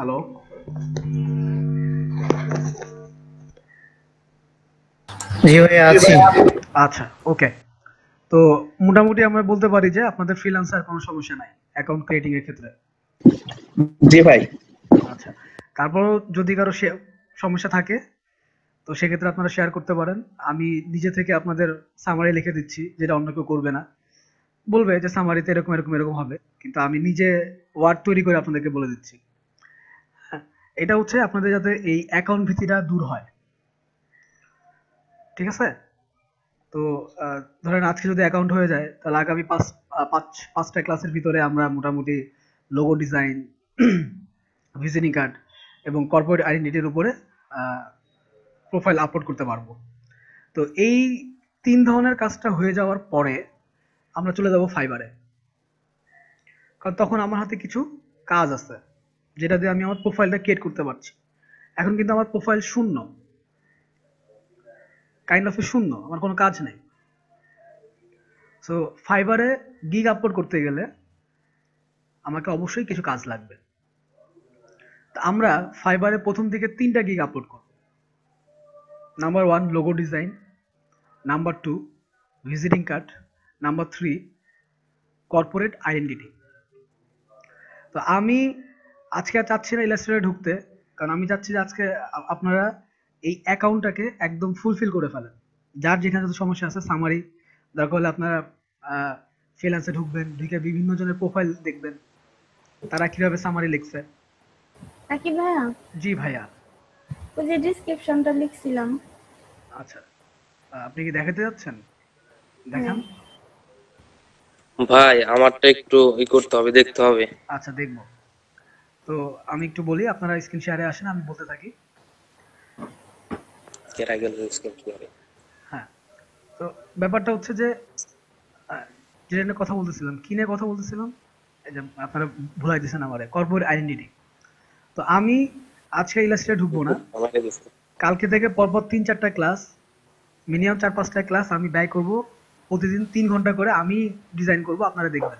Hello. জি ভাইয়া আছি। আচ্ছা, ওকে। তো মোটামুটি আমরা বলতে পারি যে আপনাদের ফ্রিল্যান্সার কোনো সমস্যা নাই অ্যাকাউন্ট ক্রিয়েটিং এর ক্ষেত্রে। জি ভাই। আচ্ছা, তারপরও যদি কারো সমস্যা থাকে তো সেক্ষেত্রে আপনারা শেয়ার করতে পারেন। আমি নিজে থেকে আপনাদের সামারি লিখে দিচ্ছি, যেটা অন্য কেউ করবে না। বলবে যে সামারিতে এরকম এরকম এরকম হবে, কিন্তু আমি নিজে ওয়ার্ড তৈরি করে আপনাদেরকে বলে দিচ্ছি। হ্যাঁ, এটা হচ্ছে আপনাদের যাতে এই অ্যাকাউন্ট ভীতিটা দূর হয়। ঠিক আছে? তো ধরেন আজকে যদি অ্যাকাউন্ট হয়ে যায় তাহলে আগামী পাঁচটা ক্লাসের ভিতরে আমরা মোটামুটি লোগো ডিজাইন, ভিজিটিং কার্ড এবং কর্পোরেট আইডেন্টিটির উপরে প্রোফাইল আপলোড করতে পারবো। তো এই ৩ ধরনের কাজটা হয়ে যাওয়ার পরে আমরা চলে যাব ফাইবারে। কারণ তখন আমার হাতে কিছু কাজ আছে যেটা দিয়ে আমি আমার প্রোফাইলটা ক্রিয়েট করতে পারছি। এখন কিন্তু আমার প্রোফাইল শূন্য, কাইন্ড অফ শূন্য, আমার কোনো কাজ নেই। সো ফাইবারে গিগ আপলোড করতে গেলে আমাকে অবশ্যই কিছু কাজ লাগবে। তো আমরা ফাইবারে প্রথম দিকে ৩টা গিগ আপলোড করব। Number 1 logo design, number 2 visiting card, number 3 corporate identity. তো আমি আজকে আর চাচ্ছি না ইলাস্ট্রেটরে ঢুকতে, কারণ আমি চাচ্ছি যে আজকে আপনারা এই অ্যাকাউন্টটাকে একদম ফুলফিল করে ফেলেন। যার যেখানে যত সমস্যা আছে সামারি, দরকার হলে আপনারা ফ্রিল্যান্সে ঢুকবেন, ঢুকে বিভিন্ন জনের প্রোফাইল দেখবেন তারা কিভাবে সামারি লিখছে। আকিব ভাইয়া, জি ভাইয়া। ওই যে ডিসক্রিপশনটা লিখছিলাম। আচ্ছা, আপনি কি দেখাতে যাচ্ছেন? হ্যাঁ। দেখান। ভাই আমারটা একটু করতে হবে, দেখতে হবে। আচ্ছা, দেখবো। তো আমি একটু বলি, আপনারা স্ক্রিন শেয়ারে আসেন, আমি বলতে থাকি। কেরা গেল স্ক্রিন শেয়ারে। হ্যাঁ, তো ব্যাপারটা হচ্ছে যে যেটা নিয়ে কথা বলতেছিলাম, কি নিয়ে কথা বলতেছিলাম, এই যে আপনারা ভুলাই দিয়েছেন আমারে, কর্পোরেট আইডেন্টিটি। তো আমি আজকে ইলাস্ট্রেটে ঢুকবো না, আমারে দিছে। কালকে থেকে পরপর ৩-৪টা ক্লাস, মিনিমাম ৪-৫টা ক্লাস আমি ব্যয় করব। প্রতিদিন ৩ ঘন্টা করে আমি ডিজাইন করব, আপনারা দেখবেন।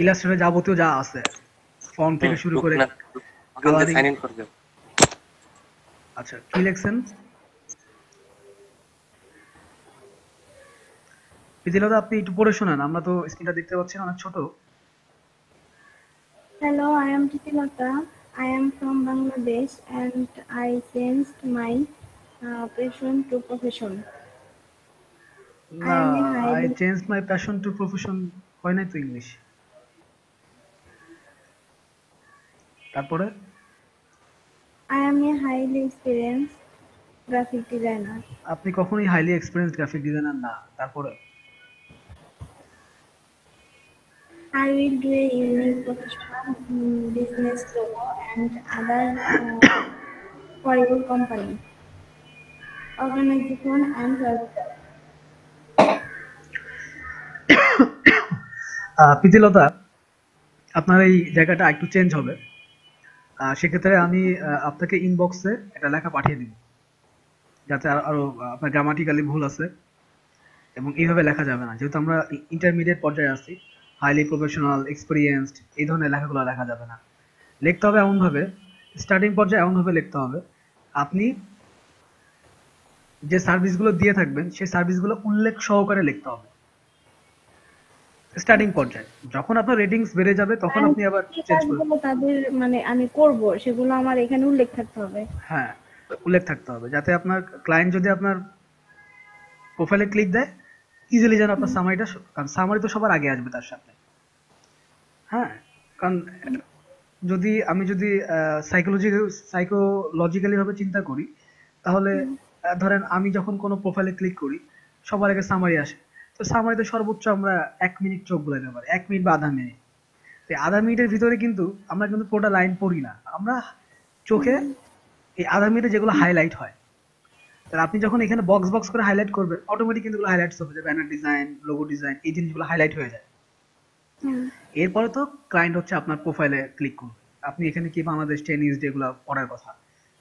ইলাস্ট্রেটে যাবতীয় যা আছে, ফন্ট থেকে শুরু করে কালারিং। সাইন ইন করে দাও। আচ্ছা, কি লিখছেন বিদিলদা? আপনি একটু পড়ে শোনান, আমরা তো স্ক্রিনটা দেখতে পাচ্ছি না, অনেক ছোট। Hello, I am Titilata. I am from Bangladesh and I changed my passion to profession. I না, am a I highly change my passion to profession হয় নাই তো ইংলিশ। তারপরে experienced graphic designer. আপনি কখনোই হাইলি এক্সপেরিয়েন্স গ্রাফিক ডিজাইনার না। তারপরে I will do a unique professional business logo and other for your company, organization and services. Pritilata, আপনার এই জায়গাটা একটু চেঞ্জ হবে। সেক্ষেত্রে আমি আপনাকে ইনবক্সে একটা লেখা পাঠিয়ে দিব, যাতে আরো আপনার গ্রামাটিক্যালি ভুল আছে এবং এইভাবে লেখা যাবে না, যেহেতু আমরা ইন্টারমিডিয়েট পর্যায়ে আছি। হাইলি প্রফেশনাল, এক্সপিরিয়েন্সড, এই ধরনের লেখাগুলো লেখা যাবে না। লিখতে হবে এমন ভাবে, স্টার্টিং পর্যায়ে এমন ভাবে লিখতে হবে, আপনি যে সার্ভিসগুলো দিয়ে থাকবেন সেই সার্ভিসগুলো উল্লেখ সহকারে লিখতে হবে স্টার্টিং পর্যায়ে। যখন আপনার রেটিংস বেড়ে যাবে তখন আমি আপনি আবার যে চেঞ্জ করবেন। কাজগুলো তাদের মানে আমি করব সেগুলো আমার এখানে উল্লেখ থাকতে হবে। হ্যাঁ, উল্লেখ থাকতে হবে, যাতে আপনার ক্লায়েন্ট যদি আপনার প্রোফাইলে ক্লিক দেয় ইজিলি যেন আপনার সামারিটা, কারণ সামারি তো সবার আগে আসবে তার সামনে। হ্যাঁ, কারণ যদি সাইকোলজিক্যালি ভাবে চিন্তা করি, তাহলে ধরেন আমি যখন কোনো প্রোফাইলে ক্লিক করি সবার আগে সামারি আসে। তো সামারিতে সর্বোচ্চ আমরা ১ মিনিট চোখ বুলাইতে পারি, ১ মিনিট বা আধা মিনিট। তো আধা মিনিটের ভিতরে কিন্তু আমরা কিন্তু পুরোটা লাইন পড়ি না, আমরা চোখে এই আধা মিনিটে যেগুলো হাইলাইট হয়, তাহলে আপনি যখন এখানে বক্স বক্স করে হাইলাইট করবেন অটোমেটিক কিন্তু হাইলাইটস হবে, যে ব্যানার ডিজাইন, লোগো ডিজাইন, এই জিনিসগুলো হাইলাইট হয়ে যায়। এরপরে তো ক্লায়েন্ট হচ্ছে আপনার প্রোফাইলে ক্লিক করবে, আপনি এখানে কি বাংলাদেশ, টেনিস, যেগুলো পড়ার কথা,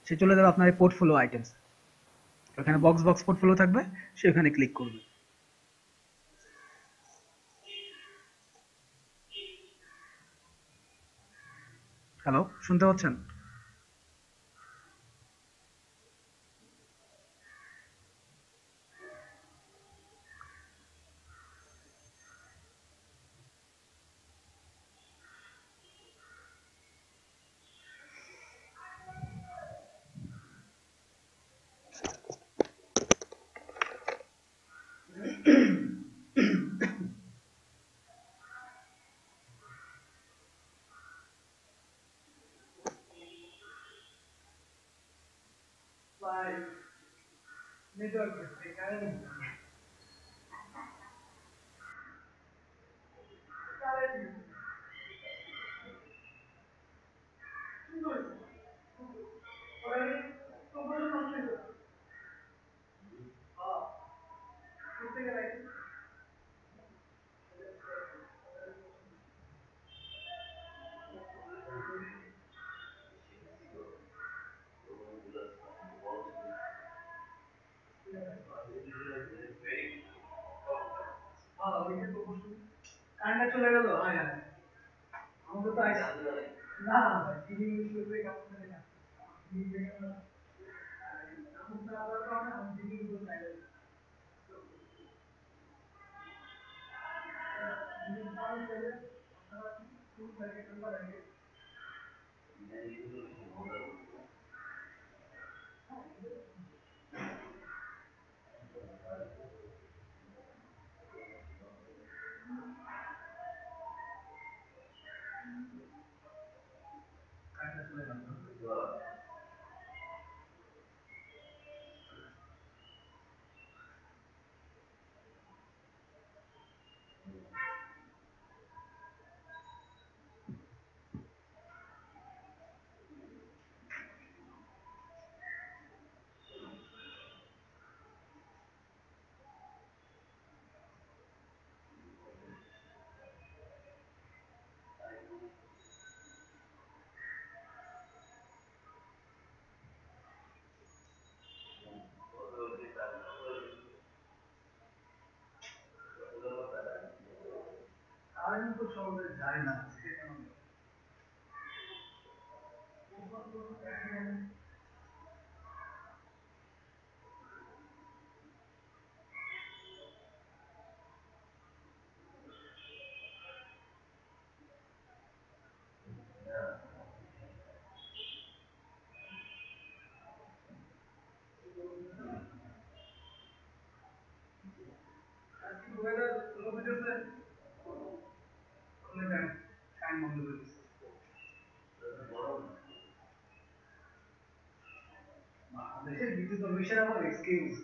সে চলে যাবে আপনার এই পোর্টফোলিও আইটেমস, ওখানে বক্স বক্স পোর্টফোলিও থাকবে, সে ওখানে ক্লিক করবে। হ্যালো, শুনতে পাচ্ছেন? কারেন্টটা চলে গেল। হায় হায়, আমাকে তো না না ভাই, টিভি ইউজ করতে কাপড় না। কারেন্ট তো সহজে যায় না। ওয়েদার লোকেশনে কোন টাইম বন্ধ করে দিচ্ছে। বাংলাদেশের বিদ্যুৎ অফিসের আমার এক্সকিউজ।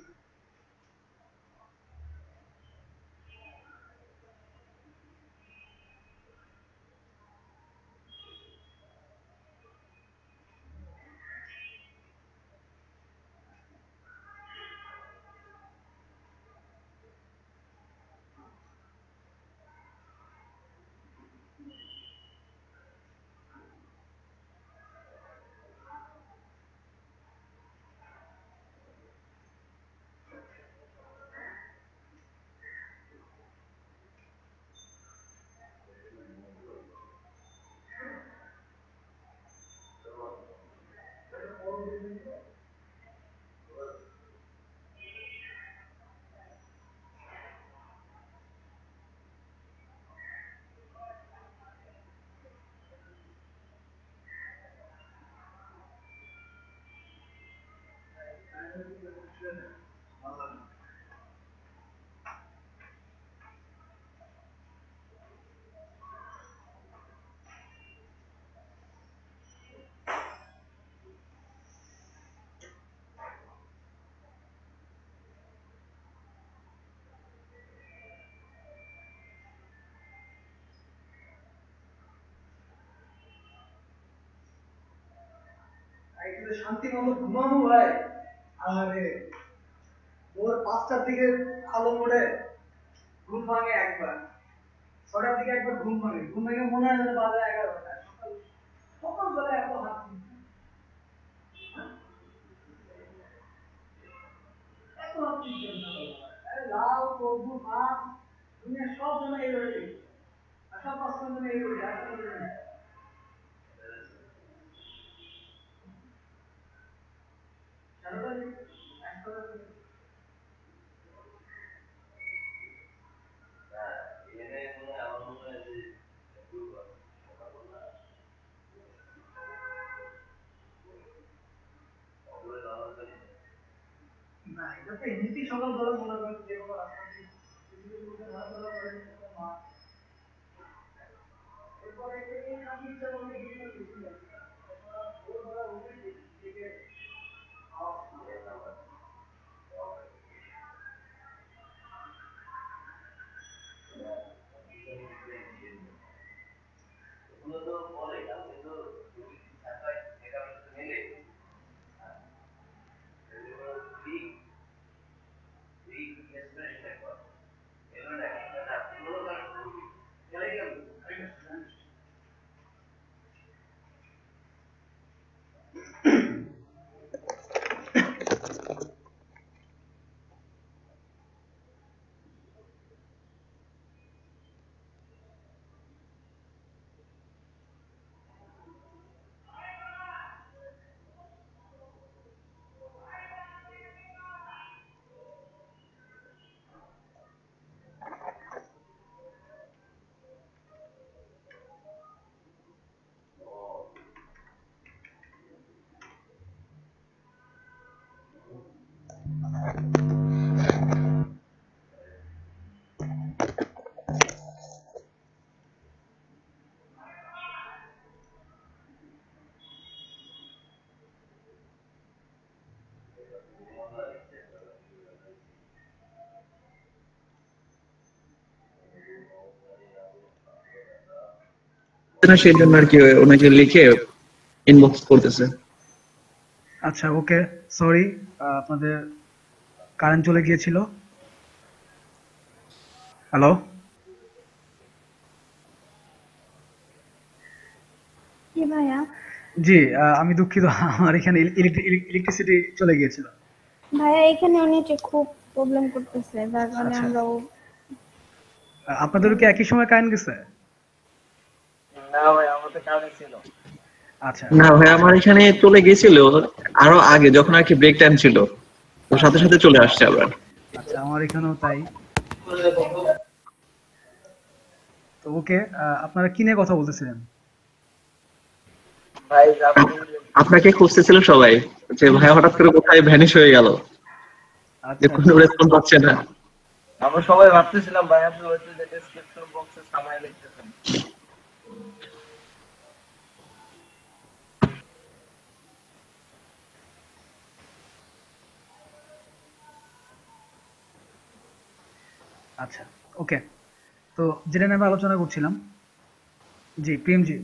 একটু শান্তি মতো ঘুমাবো ভাই। আরে ভোর 5টার দিকে আলো মোড়ে ঘুম ভাঙে একবার, 6টার দিকে একবার ঘুম ভাঙে, ঘুম ভেঙে মনে হয় যেন বাজে 11টা। সকালবেলা এত হাত এত হাত চিনতেন না বাবা। আরে লাউ কদু মাছ দুনিয়া সব যেন এইভাবে, আর সব পাঁচজন যেন এইভাবে। না সেই জন্য আর কি ওনাকে লিখে ইনবক্স করতেছে। আচ্ছা ওকে, সরি, আপনাদের কারেন্ট চলে গিয়েছিল। হ্যালো, কি ভাইয়া? জি আমি দুঃখিত, আমার এখানে ইলেকট্রিসিটি চলে গিয়েছিল। ভাইয়া এখানে অনেক খুব প্রবলেম করতেছে, যার কারণে আচ্ছা। আমরাও আপনাদেরও কি একই সময় কারেন্ট গেছে? না ভাই আমাদের কারেন্ট ছিল। আচ্ছা না ভাই আমার এখানে চলে গেছিল আরো আগে, যখন আর কি ব্রেক টাইম ছিল, তো সাথে সাথে চলে আসছে আবার। আচ্ছা, আমার এখানেও তাই। তো ওকে, আপনারা কি নিয়ে কথা বলতেছিলেন? ভাই আপনি আপনাকে খুঁজতেছিল সবাই, যে ভাই হঠাৎ করে কোথায় ভ্যানিশ হয়ে গেল, যে আচ্ছা কোনো রেসপন্স পাচ্ছে না। আমরা সবাই ভাবতেছিলাম ভাই আপনি হয়তো যে ডেসক্রিপশন বক্সে সামায় লিখতেছেন। আচ্ছা ওকে, তো যেটা নিয়ে আমরা আলোচনা করছিলাম, জি প্রেম জি,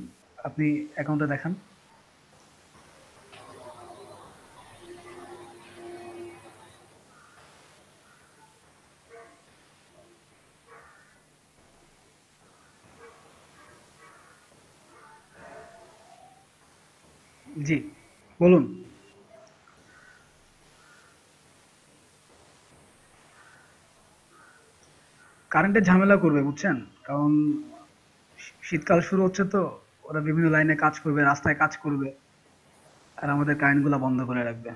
আপনি অ্যাকাউন্টে দেখান। জি বলুন। কারেন্টের ঝামেলা করবে বুঝছেন, কারণ শীতকাল শুরু হচ্ছে তো, ওরা বিভিন্ন লাইনে কাজ করবে, রাস্তায় কাজ করবে, আর আমাদের কারেন্টগুলো বন্ধ করে রাখবে।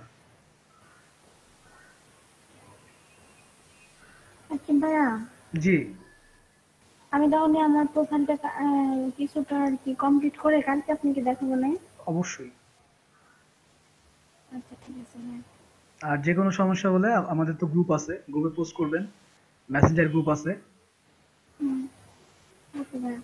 আচ্ছা ভাইয়া, জি আমি তাহলে আমার প্রোফাইলটা কিছুটা আর কি কমপ্লিট করে কালকে আপনাকে দেখাবো না? অবশ্যই। আচ্ছা ঠিক আছে ভাইয়া। আর যে কোনো সমস্যা হলে আমাদের তো গ্রুপ আছে, গ্রুপে পোস্ট করবেন, মেসেঞ্জার গ্রুপ আছে। ওকে ভাইয়া।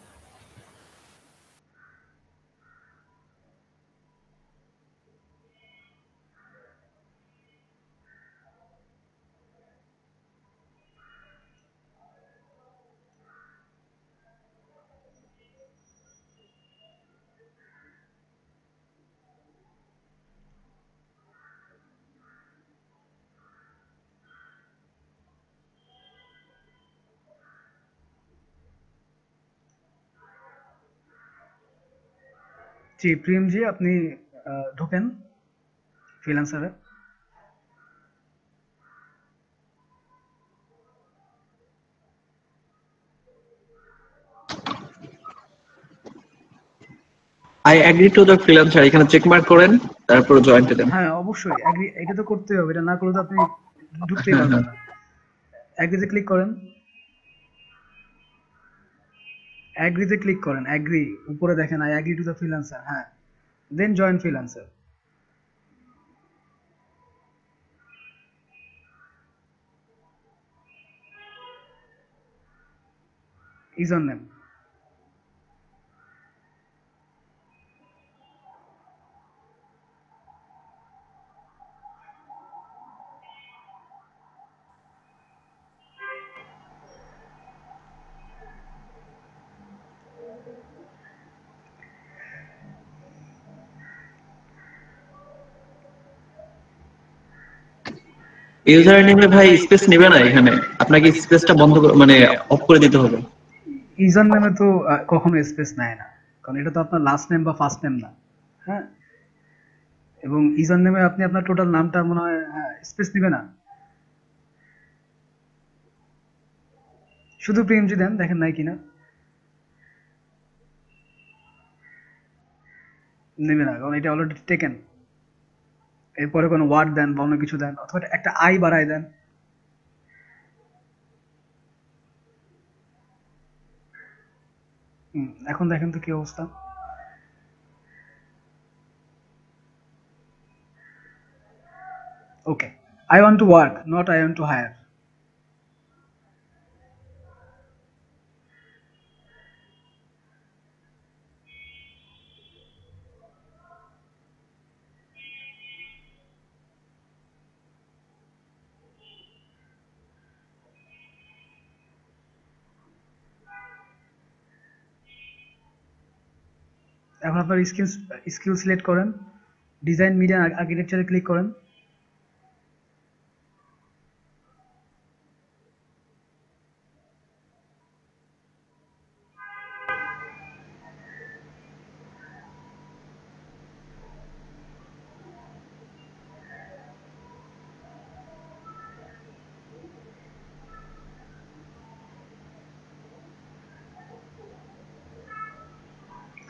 জি প্রিয়ম জি, আপনি ঢোকেন ফ্রিল্যান্সারে। I agree to the freelancer, এখানে চেক মার্ক করেন, তারপর জয়েন্ট দেন। হ্যাঁ অবশ্যই এগ্রি, এটা তো করতেই হবে, এটা না করলে তো আপনি ঢুকতেই হ্যাঁ পারবেন হ্যাঁ। না। এগ্রিতে ক্লিক করেন, এগ্রিতে ক্লিক করেন, এগ্রি, উপরে দেখেন I agree to the freelancer, হ্যাঁ, then join freelancer. User name. User নেমে ভাই স্পেস নেবে না এখানে, আপনাকে স্পেসটা মানে অফ করে দিতে হবে। ইউজার নেমে তো কখনো স্পেস নেয় না, কারণ এটা তো আপনার লাস্ট নেম বা ফার্স্ট নেম না। হ্যাঁ, এবং ইউজার নেমে আপনি আপনার টোটাল নামটা মনে হয় স্পেস দিবে না, শুধু প্রেমজি দেন, দেখেন নাই কিনা। নেবে না, কারণ এটা অলরেডি টেকেন। এরপরে কোনো ওয়ার্ড দেন বা অন্য কিছু দেন, অথবা একটা আই বাড়ায় দেন। এখন দেখেন তো কি অবস্থা। Okay, I want to work, not I want to hire. এখন আপনার স্কিল সিলেক্ট করেন, ডিজাইন মিডিয়া আর্কিটেকচারে ক্লিক করেন।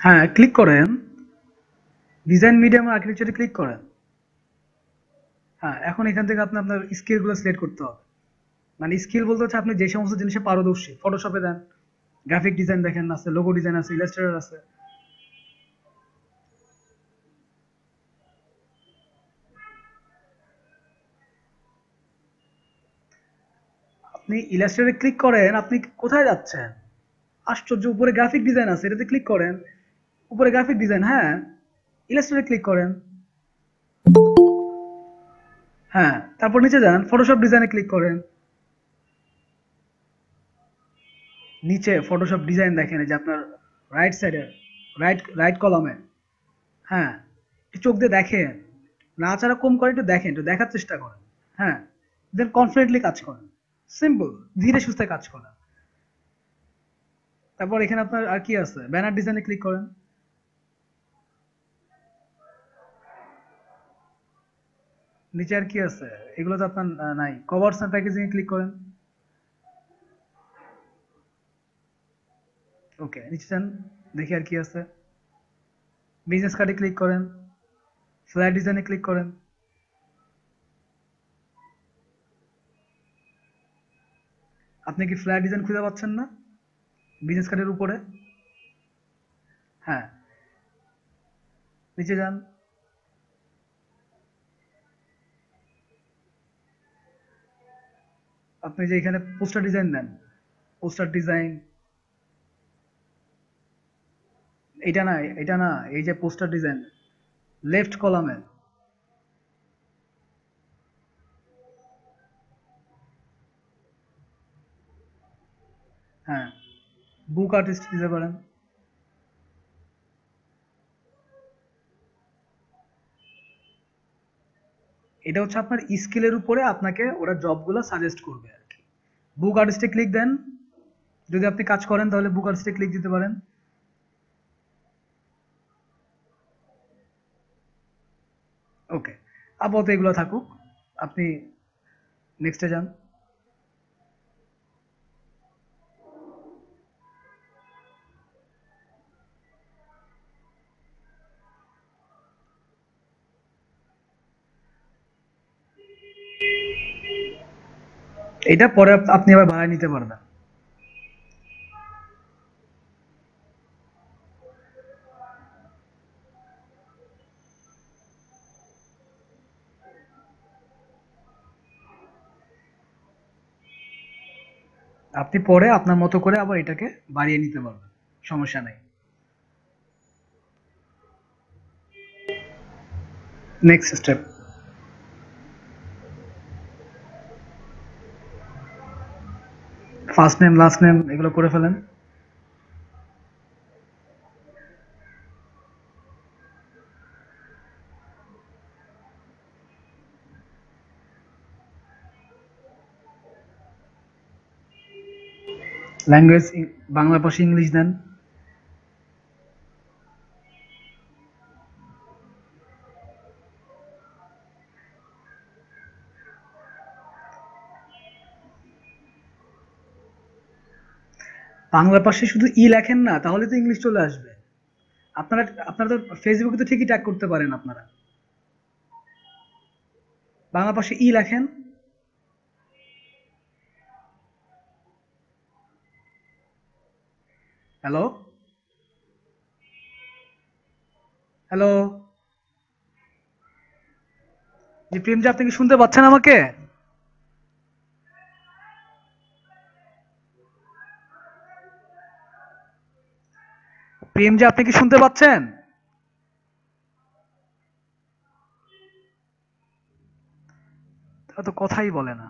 হ্যাঁ, ক্লিক করেন, ডিজাইন মিডিয়াম আর্কিটেকচারে ক্লিক করেন। হ্যাঁ, এখন এখান থেকে আপনি আপনার স্কিলগুলো সিলেক্ট করতে হবে। মানে স্কিল বলতে হচ্ছে আপনি যে সমস্ত জিনিসে পারদর্শী। ফটোশপে দেন, গ্রাফিক ডিজাইন দেখেন আছে, লোগো ডিজাইন আছে, ইলাস্ট্রেটর আছে। আপনি ইলাস্ট্রেটরে ক্লিক করেন, আপনি কোথায় যাচ্ছেন? আশ্চর্য, উপরে গ্রাফিক ডিজাইন আছে, এটাতে ক্লিক করেন। উপরে গ্রাফিক ডিজাইন, হ্যাঁ, ইলাস্ট্রেটরে ক্লিক করেন। হ্যাঁ, তারপর নিচে যান, ফটোশপ ডিজাইনে ক্লিক করেন। নিচে ফটোশপ ডিজাইন দেখেন, এই যে আপনার রাইট সাইডে, রাইট রাইট কলামে। হ্যাঁ, একটু চোখ দিয়ে দেখেন, না ছাড়া কম করে একটু দেখেন, একটু দেখার চেষ্টা করেন। হ্যাঁ, দেন কনফিডেন্টলি কাজ করেন, সিম্পল, ধীরে সুস্থে কাজ করেন। তারপর এখানে আপনার আর কি আছে, ব্যানার ডিজাইনে ক্লিক করেন। নিচে আর কি আছে, এগুলো তো আপনার নাই। Covers and packaging A click করেন। ওকে, নিচে যান, দেখি আর কি আছে। বিজনেস কার্ডে ক্লিক করেন, ফ্ল্যাট ডিজাইনে ক্লিক করেন। আপনি কি ফ্ল্যাট ডিজাইন খুঁজে পাচ্ছেন না বিজনেস কার্ডের উপরে? হ্যাঁ, নিচে যান, আপনি যে এখানে পোস্টার ডিজাইন দেন, পোস্টার ডিজাইন, এটা না, এটা না, এই যে পোস্টার ডিজাইন লেফট কলামে। হ্যাঁ, বুক আর্টিস্ট দিতে পারেন। এটা হচ্ছে আপনার স্কিলের উপরে আপনাকে ওরা জবগুলো সাজেস্ট করবে আর কি। বুক আর্টিস্টে ক্লিক দেন, যদি আপনি কাজ করেন তাহলে বুক আর্টিস্টে ক্লিক দিতে পারেন। ওকে, আপাতত এগুলো থাকুক, আপনি নেক্সটে যান। এটা পরে আপনি আবার বাড়ায় নিতে পারবেন। আপনি পরে আপনার মতো করে আবার এটাকে বাড়িয়ে নিতে পারবেন, সমস্যা নাই। Next step, first name last name এগুলো করে ফেলেন। ল্যাঙ্গুয়েজ বাংলা পাশে ইংলিশ দেন। বাংলা পাশে শুধু ই লেখেন না, তাহলে তো ইংলিশ চলে আসবে। আপনারা আপনারা তো ফেসবুকে তো ঠিকই ট্যাগ করতে পারেন আপনারা। বাংলা পাশে ই লেখেন। হ্যালো হ্যালো, জি প্রেম, যে আপনি কি শুনতে পাচ্ছেন আমাকে? প্রেম, যে আপনি কি শুনতে পাচ্ছেন? তারা তো কথাই বলে না।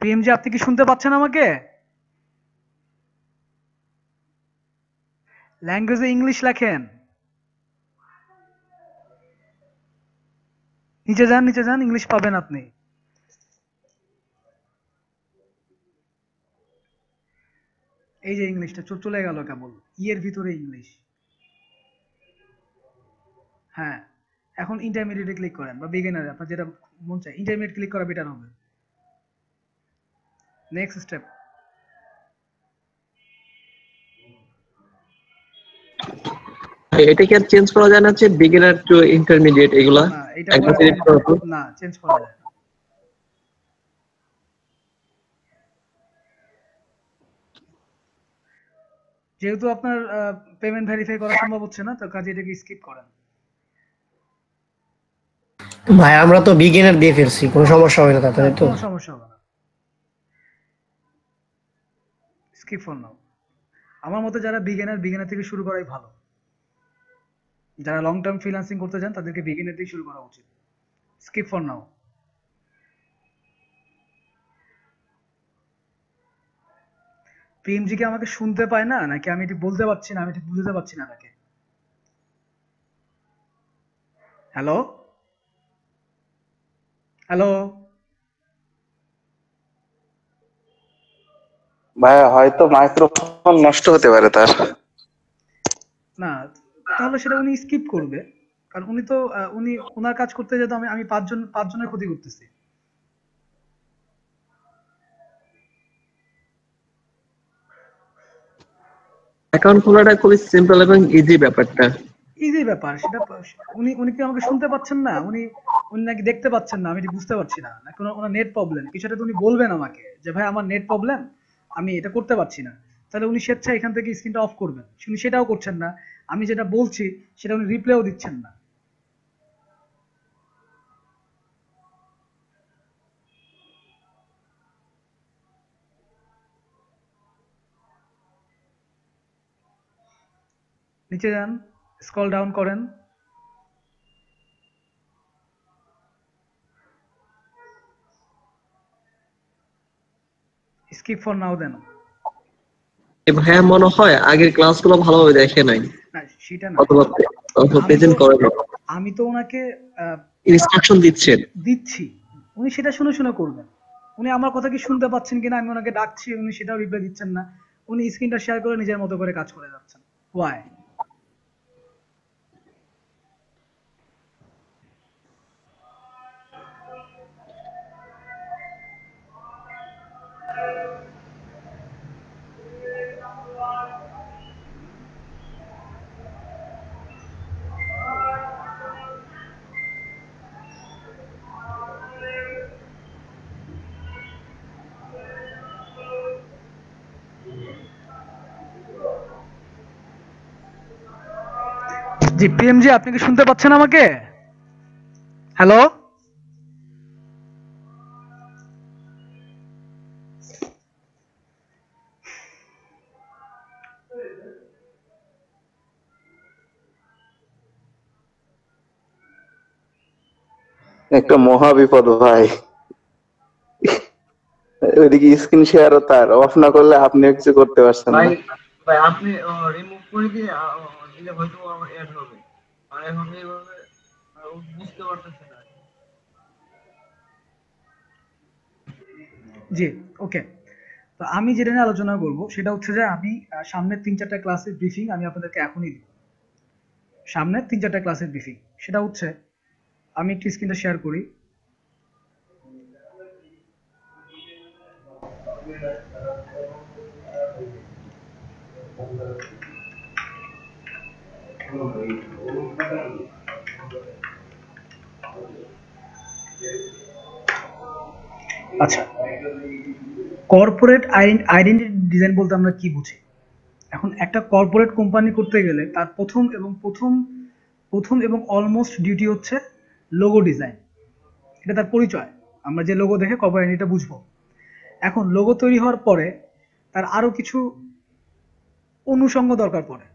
প্রেম, যে আপনি কি শুনতে পাচ্ছেন আমাকে? ল্যাঙ্গুয়েজে ইংলিশ লেখেন। নিচে যান, নিচে যান, ইংলিশ পাবেন আপনি। এই যে ইংলিশটা চলে গেল কেবল, এর ভিতরে ইংলিশ। হ্যাঁ, এখন ইন্টারমিডিয়েটে ক্লিক করেন বা বিগিনারে, আপনার যেটা মন চায়। ইন্টারমিডিয়েট ক্লিক করা বেটার হবে। নেক্সট স্টেপ, এটা কি আর চেঞ্জ করা যায় না, যে বিগিনার টু ইন্টারমিডিয়েট এগুলা না এটা একবার সিলেক্ট করার পর? না, চেঞ্জ করা যায় না। যেহেতু আপনার পেমেন্ট ভেরিফাই করা সম্ভব হচ্ছে না, তো কাজে এটাকে স্কিপ করেন। ভাই আমরা তো বিগিনার দিয়ে ফেলছি, কোনো সমস্যা হবে না তাতে, তাই তো? কোনো সমস্যা হবে না, স্কিপ ফর নাও। আমার মতে যারা বিগিনার থেকে শুরু করাই ভালো। যারা লং টার্ম ফ্রিল্যান্সিং করতে চান তাদেরকে বিগিনার দিয়ে শুরু করা উচিত। Skip for now. পিএমজি কি আমাকে শুনতে পায় না, নাকি আমি এটি বলতে পারছি না, আমি এটি বুঝতে পারছি না তাকে? হ্যালো হ্যালো, ভাইয়া হয়তো মাইক্রোফোন নষ্ট হতে পারে তার। না তাহলে সেটা উনি স্কিপ করবে, কারণ উনি তো উনি ওনার কাজ করতে যেতে আমি আমি পাঁচজনের ক্ষতি করতেছি। অ্যাকাউন্ট খোলাটা খুবই সিম্পল এবং ইজি ব্যাপারটা। ইজি ব্যাপার সেটা। উনি কি আমাকে শুনতে পাচ্ছেন না? উনি উনি নাকি দেখতে পাচ্ছেন না, আমি এটি বুঝতে পারছি না, নাকি ওনার নেট প্রবলেম কিছু একটা? তো উনি বলবেন আমাকে যে ভাই আমার নেট প্রবলেম, আমি এটা করতে পারছি না। তাহলে উনি স্বেচ্ছায় এখান থেকে স্ক্রিনটা অফ করবেন। উনি সেটাও করছেন না। আমি যেটা বলছি সেটা উনি রিপ্লাইও দিচ্ছেন না। নিচে যান, স্ক্রল ডাউন করেন, স্কিপ ফর নাও দেন। ভাইয়া মনে হয় আগের ক্লাসগুলো ভালোভাবে দেখে নাই, না সেটা না, অথবা প্রেজেন্ট করে না, আমি তো ওনাকে ইনস্ট্রাকশন দিচ্ছেন। দিচ্ছি, উনি সেটা শুনে শুনে করবেন। উনি আমার কথা কি শুনতে পাচ্ছেন কিনা, আমি ওনাকে ডাকছি, উনি সেটাও রিপ্লাই দিচ্ছেন না। উনি স্ক্রিনটা শেয়ার করে নিজের মতো করে কাজ করে যাচ্ছেন। ওয়াই? জি পিএমজি, আপনি কি শুনতে পাচ্ছেন আমাকে? হ্যালো একটা মহা বিপদ ভাই। ওইদিকে স্ক্রিন শেয়ারও তার অফ না করলে আপনিও কিছু করতে পারছেন ভাই না। ভাই আপনি রিমুভ করে দিয়ে দিলে হয়তো আমার অ্যাড হবে, আর এখন এইভাবে ও বুঝতে পারতেছে না। জি, ওকে। তো আমি যেটা নিয়ে আলোচনা করব সেটা হচ্ছে যে আমি সামনের 3-4টা ক্লাসের ব্রিফিং আমি আপনাদেরকে এখনই দিব। সামনের 3-4টা ক্লাসের ব্রিফিং সেটা হচ্ছে, আমি একটু স্ক্রিনটা শেয়ার করি। আচ্ছা, কর্পোরেট আইডেন্টিটি ডিজাইন বলতে আমরা কি বুঝি? এখন একটা কর্পোরেট কোম্পানি করতে গেলে তার প্রথম এবং অলমোস্ট ডিউটি হচ্ছে লোগো ডিজাইন। এটা তার পরিচয়। আমরা যে লোগো দেখে কর্পোরেট আইডেন্টিটিটা বুঝবো। এখন লোগো তৈরি হওয়ার পরে তার আরো কিছু অনুষঙ্গ দরকার পড়ে।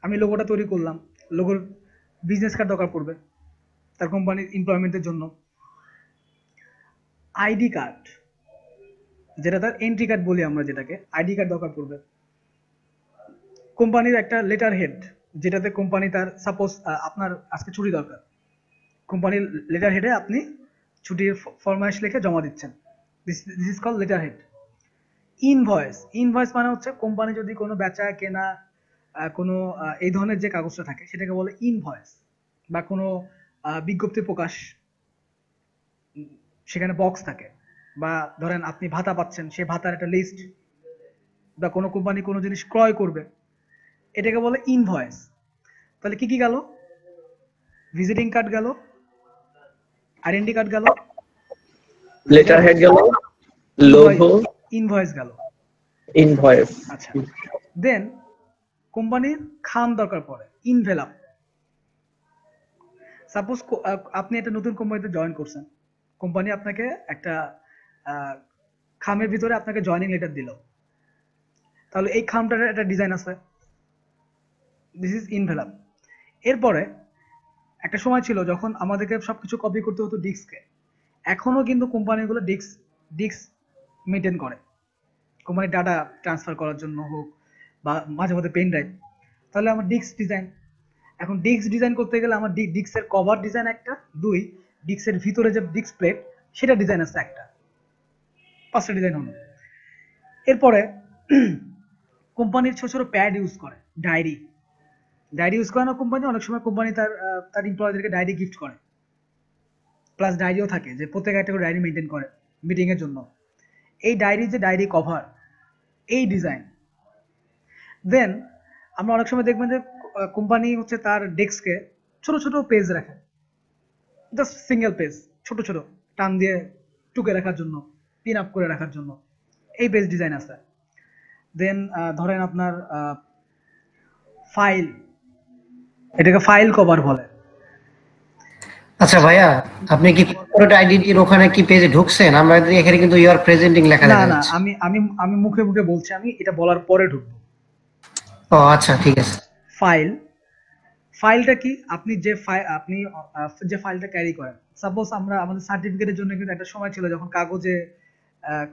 আমি লোগোটা তৈরি করলাম, লোগোর বিজনেস কার্ড দরকার পড়বে তার কোম্পানির এমপ্লয়মেন্টের জন্য। আইডি কার্ড, যেটা তার এন্ট্রি কার্ড বলি আমরা, যেটাকে আইডি কার্ড দরকার পড়বে। কোম্পানির একটা লেটার হেড, যেটাতে কোম্পানি তার সাপোজ আপনার আজকে ছুটি দরকার, কোম্পানির লেটার হেডে আপনি ছুটির ফরমাইশ লিখে জমা দিচ্ছেন, this is call letter head. Invoice মানে হচ্ছে কোম্পানি যদি কোনো বেচা কেনা কোনো এই ধরনের যে কাগজটা থাকে সেটাকে বলে ইনভয়েস। বা কোনো বিজ্ঞপ্তি প্রকাশ, সেখানে বক্স থাকে, বা ধরেন আপনি ভাতা পাচ্ছেন, সেই ভাতার একটা লিস্ট, বা কোনো কোম্পানি কোনো জিনিস ক্রয় করবে, এটাকে বলে ইনভয়েস। তাহলে কি কি গেল? ভিজিটিং কার্ড গেল, আইডেন্টি কার্ড গেল, লেটার হেড গেল, লোগো, ইনভয়েস গেল। ইনভয়েস। আচ্ছা, দেন কোম্পানির খাম দরকার পড়ে, ইনভেলাপ। সাপোজ আপনি একটা নতুন কোম্পানিতে জয়েন করছেন, কোম্পানি আপনাকে একটা খামের ভিতরে আপনাকে জয়েনিং লেটার দিল, তাহলে এই খামটার একটা ডিজাইন আছে, দিস ইজ ইনভেলাপ। এরপরে একটা সময় ছিল যখন আমাদেরকে সবকিছু কপি করতে হতো ডিস্কে। এখনো কিন্তু কোম্পানিগুলো ডিস্ক মেনটেন করে, কোম্পানির ডাটা ট্রান্সফার করার জন্য হোক, বা মাঝে মাঝে পেন ড্রাইভ। তাহলে আমার ডিস্ক ডিজাইন, এখন ডিস্ক ডিজাইন করতে গেলে আমার ডিস্কের কভার ডিজাইন একটা, 2 ডিস্কের ভিতরে যে ডিস্ক প্লেট সেটা ডিজাইন আছে একটা, 5টা ডিজাইন হলো। এরপরে কোম্পানির ছোট ছোট প্যাড ইউজ করে, ডায়েরি ইউজ করে না কোম্পানি। অনেক সময় কোম্পানি তার এমপ্লয়ীদেরকে ডায়েরি গিফট করে, প্লাস ডায়েরিও থাকে যে প্রত্যেকে একটা করে ডায়েরি মেনটেন করে মিটিং এর জন্য। এই ডায়েরি যে ডায়েরি কভার, এই ডিজাইন। দেন আমরা অনেক সময় দেখবেন যে কোম্পানি হচ্ছে তার ডেস্কে ছোট ছোট পেজ রাখে, জাস্ট সিঙ্গেল পেজ, ছোট ছোট টান দিয়ে টুকে রাখার জন্য, পিন আপ করে রাখার জন্য, এই পেজ ডিজাইন আছে। দেন ধরেন আপনার ফাইল, এটাকে ফাইল কভার বলে। আচ্ছা ভাইয়া, আপনি কি কর্পোরেট আইডেন্টিটির ওখানে কি পেজে ঢুকছেন? আমরা এখানে কিন্তু ইউ আর প্রেজেন্টিং লেখা না দেখা না, যাচ্ছে। আমি মুখে মুখে বলছি, আমি এটা বলার পরে ঢুকবো। ও আচ্ছা, ঠিক আছে। ফাইলটা কি? আপনি যে ফাইলটা ক্যারি করেন, সাপোজ আমরা আমাদের সার্টিফিকেটের জন্য কিন্তু একটা সময় ছিল যখন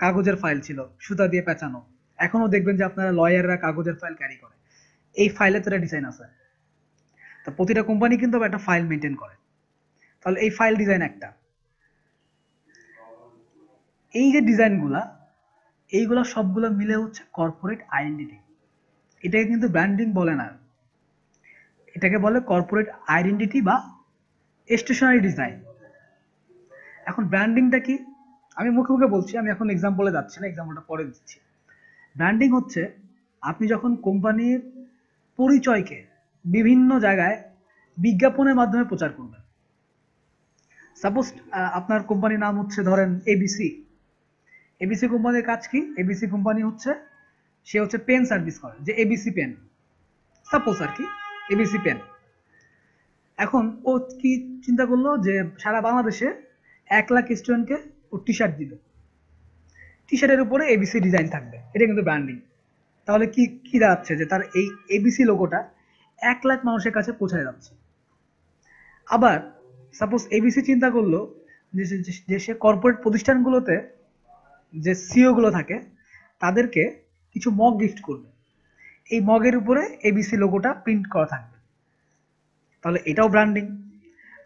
কাগজের ফাইল ছিল, সুতা দিয়ে পেঁচানো। এখনো দেখবেন যে আপনারা লয়াররা কাগজের ফাইল ক্যারি করে। এই ফাইলে তো একটা ডিজাইন আছে। তো প্রতিটা কোম্পানি কিন্তু একটা ফাইল মেনটেন করে। তাহলে এই ফাইল ডিজাইন একটা। এই যে ডিজাইনগুলা, এইগুলা সবগুলো মিলে হচ্ছে কর্পোরেট আইডেন্টিটি। এটাকে কিন্তু ব্র্যান্ডিং বলে না, এটাকে বলে কর্পোরেট আইডেন্টিটি বা স্টেশনারি ডিজাইন। এখন ব্র্যান্ডিংটা কি? আমি মুখে মুখে বলছি, আমি এখন এক্সাম্পলে যাচ্ছি না, এক্সাম্পলটা পরে দিচ্ছি। ব্র্যান্ডিং হচ্ছে আপনি যখন কোম্পানির পরিচয়কে বিভিন্ন জায়গায় বিজ্ঞাপনের মাধ্যমে প্রচার করবেন। সাপোজ আপনার কোম্পানির নাম হচ্ছে ধরেন এবিসি। এবিসি কোম্পানির কাজ কি? এবিসি কোম্পানি হচ্ছে, সে হচ্ছে পেন সার্ভিস করে, যে এবিসি পেন, সাপোজ আর কি, এবিসি পেন। এখন ও কি চিন্তা করলো যে সারা বাংলাদেশে 1 লাখ স্টুডেন্টকে ও টি শার্ট দিবে, টি শার্টের উপরে এবিসি ডিজাইন থাকবে। এটা কিন্তু ব্র্যান্ডিং। তাহলে কি দাঁড়াচ্ছে যে তার এই এবিসি লোগোটা 1 লাখ মানুষের কাছে পৌঁছায় যাচ্ছে। আবার সাপোজ এবিসি চিন্তা করলো যে সে কর্পোরেট প্রতিষ্ঠানগুলোতে যে সিও গুলো থাকে তাদেরকে কিছু মগ গিফট করবে, এই মগের উপরে এবিসি লোগোটা প্রিন্ট করা থাকবে, তাহলে এটাও ব্র্যান্ডিং।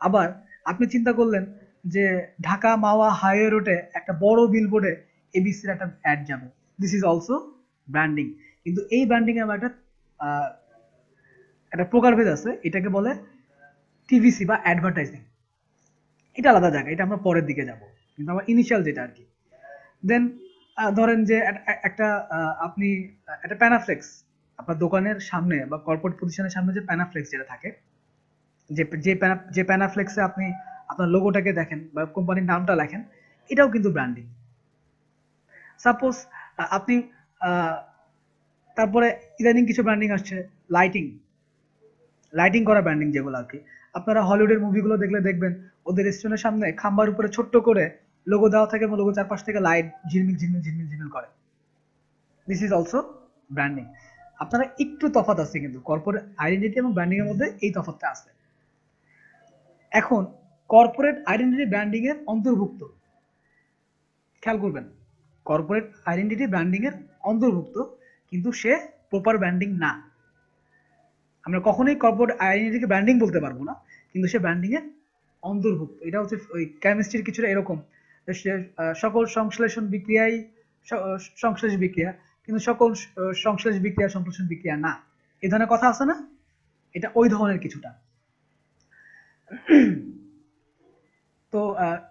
আবার আপনি চিন্তা করলেন যে ঢাকা মাওয়া হাইওয়ে রোডে একটা বড় বিলবোর্ডে এবিসির একটা অ্যাড যাবে, দিস ইজ অলসো ব্র্যান্ডিং। কিন্তু এই ব্র্যান্ডিং এর একটা প্রকারভেদ আছে, এটাকে বলে টিভিসি বা অ্যাডভার্টাইজিং। এটা আলাদা জায়গা, এটা আমরা পরের দিকে যাব, কিন্তু আমার ইনিশিয়াল যেটা আর কি। দেন ধরেন যে একটা আপনি একটা প্যানাফ্লেক্স আপনার দোকানের সামনে বা কর্পোরেট প্রতিষ্ঠানের সামনে যে প্যানাফ্লেক্স যেটা থাকে, যে প্যানাফ্লেক্সে আপনি আপনার লোগোটাকে দেখেন বা কোম্পানির নামটা লেখেন, এটাও কিন্তু ব্র্যান্ডিং। সাপোজ আপনি তারপরে ইদানিং কিছু ব্র্যান্ডিং আসছে, লাইটিং করা ব্র্যান্ডিং যেগুলো আর কি। আপনারা হলিউডের মুভিগুলো দেখলে দেখবেন ওদের রেস্টুরেন্টের সামনে খাম্বার উপরে ছোট্ট করে লোগো দেওয়া থাকে এবং লোগো চারপাশ থেকে লাইট ঝিলমিল ঝিলমিল ঝিলমিল ঝিলমিল করে, দিস ইজ অলসো ব্র্যান্ডিং। আপনারা একটু তফাৎ আছে কিন্তু কর্পোরেট আইডেন্টিটি এবং ব্র্যান্ডিং এর মধ্যে এই তফাৎটা আছে। এখন কর্পোরেট আইডেন্টিটি ব্র্যান্ডিং এর অন্তর্ভুক্ত, খেয়াল করবেন, কর্পোরেট আইডেন্টিটি ব্র্যান্ডিং এর অন্তর্ভুক্ত, কিন্তু সে প্রপার ব্র্যান্ডিং না। আমরা কখনোই কর্পোরেট আইডেন্টিটিকে ব্র্যান্ডিং বলতে পারবো না, কিন্তু সে ব্র্যান্ডিং এর অন্তর্ভুক্ত। এটা হচ্ছে ওই কেমিস্ট্রির কিছুটা এরকম, সকল সংশ্লেষণ বিক্রিয়াই সংশ্লেষ বিক্রিয়া, কিন্তু সকল সংশ্লেষ বিক্রিয়া সংশ্লেষণ বিক্রিয়া না, এই ধরনের কথা আছে না, এটা ওই ধরনের কিছুটা। তো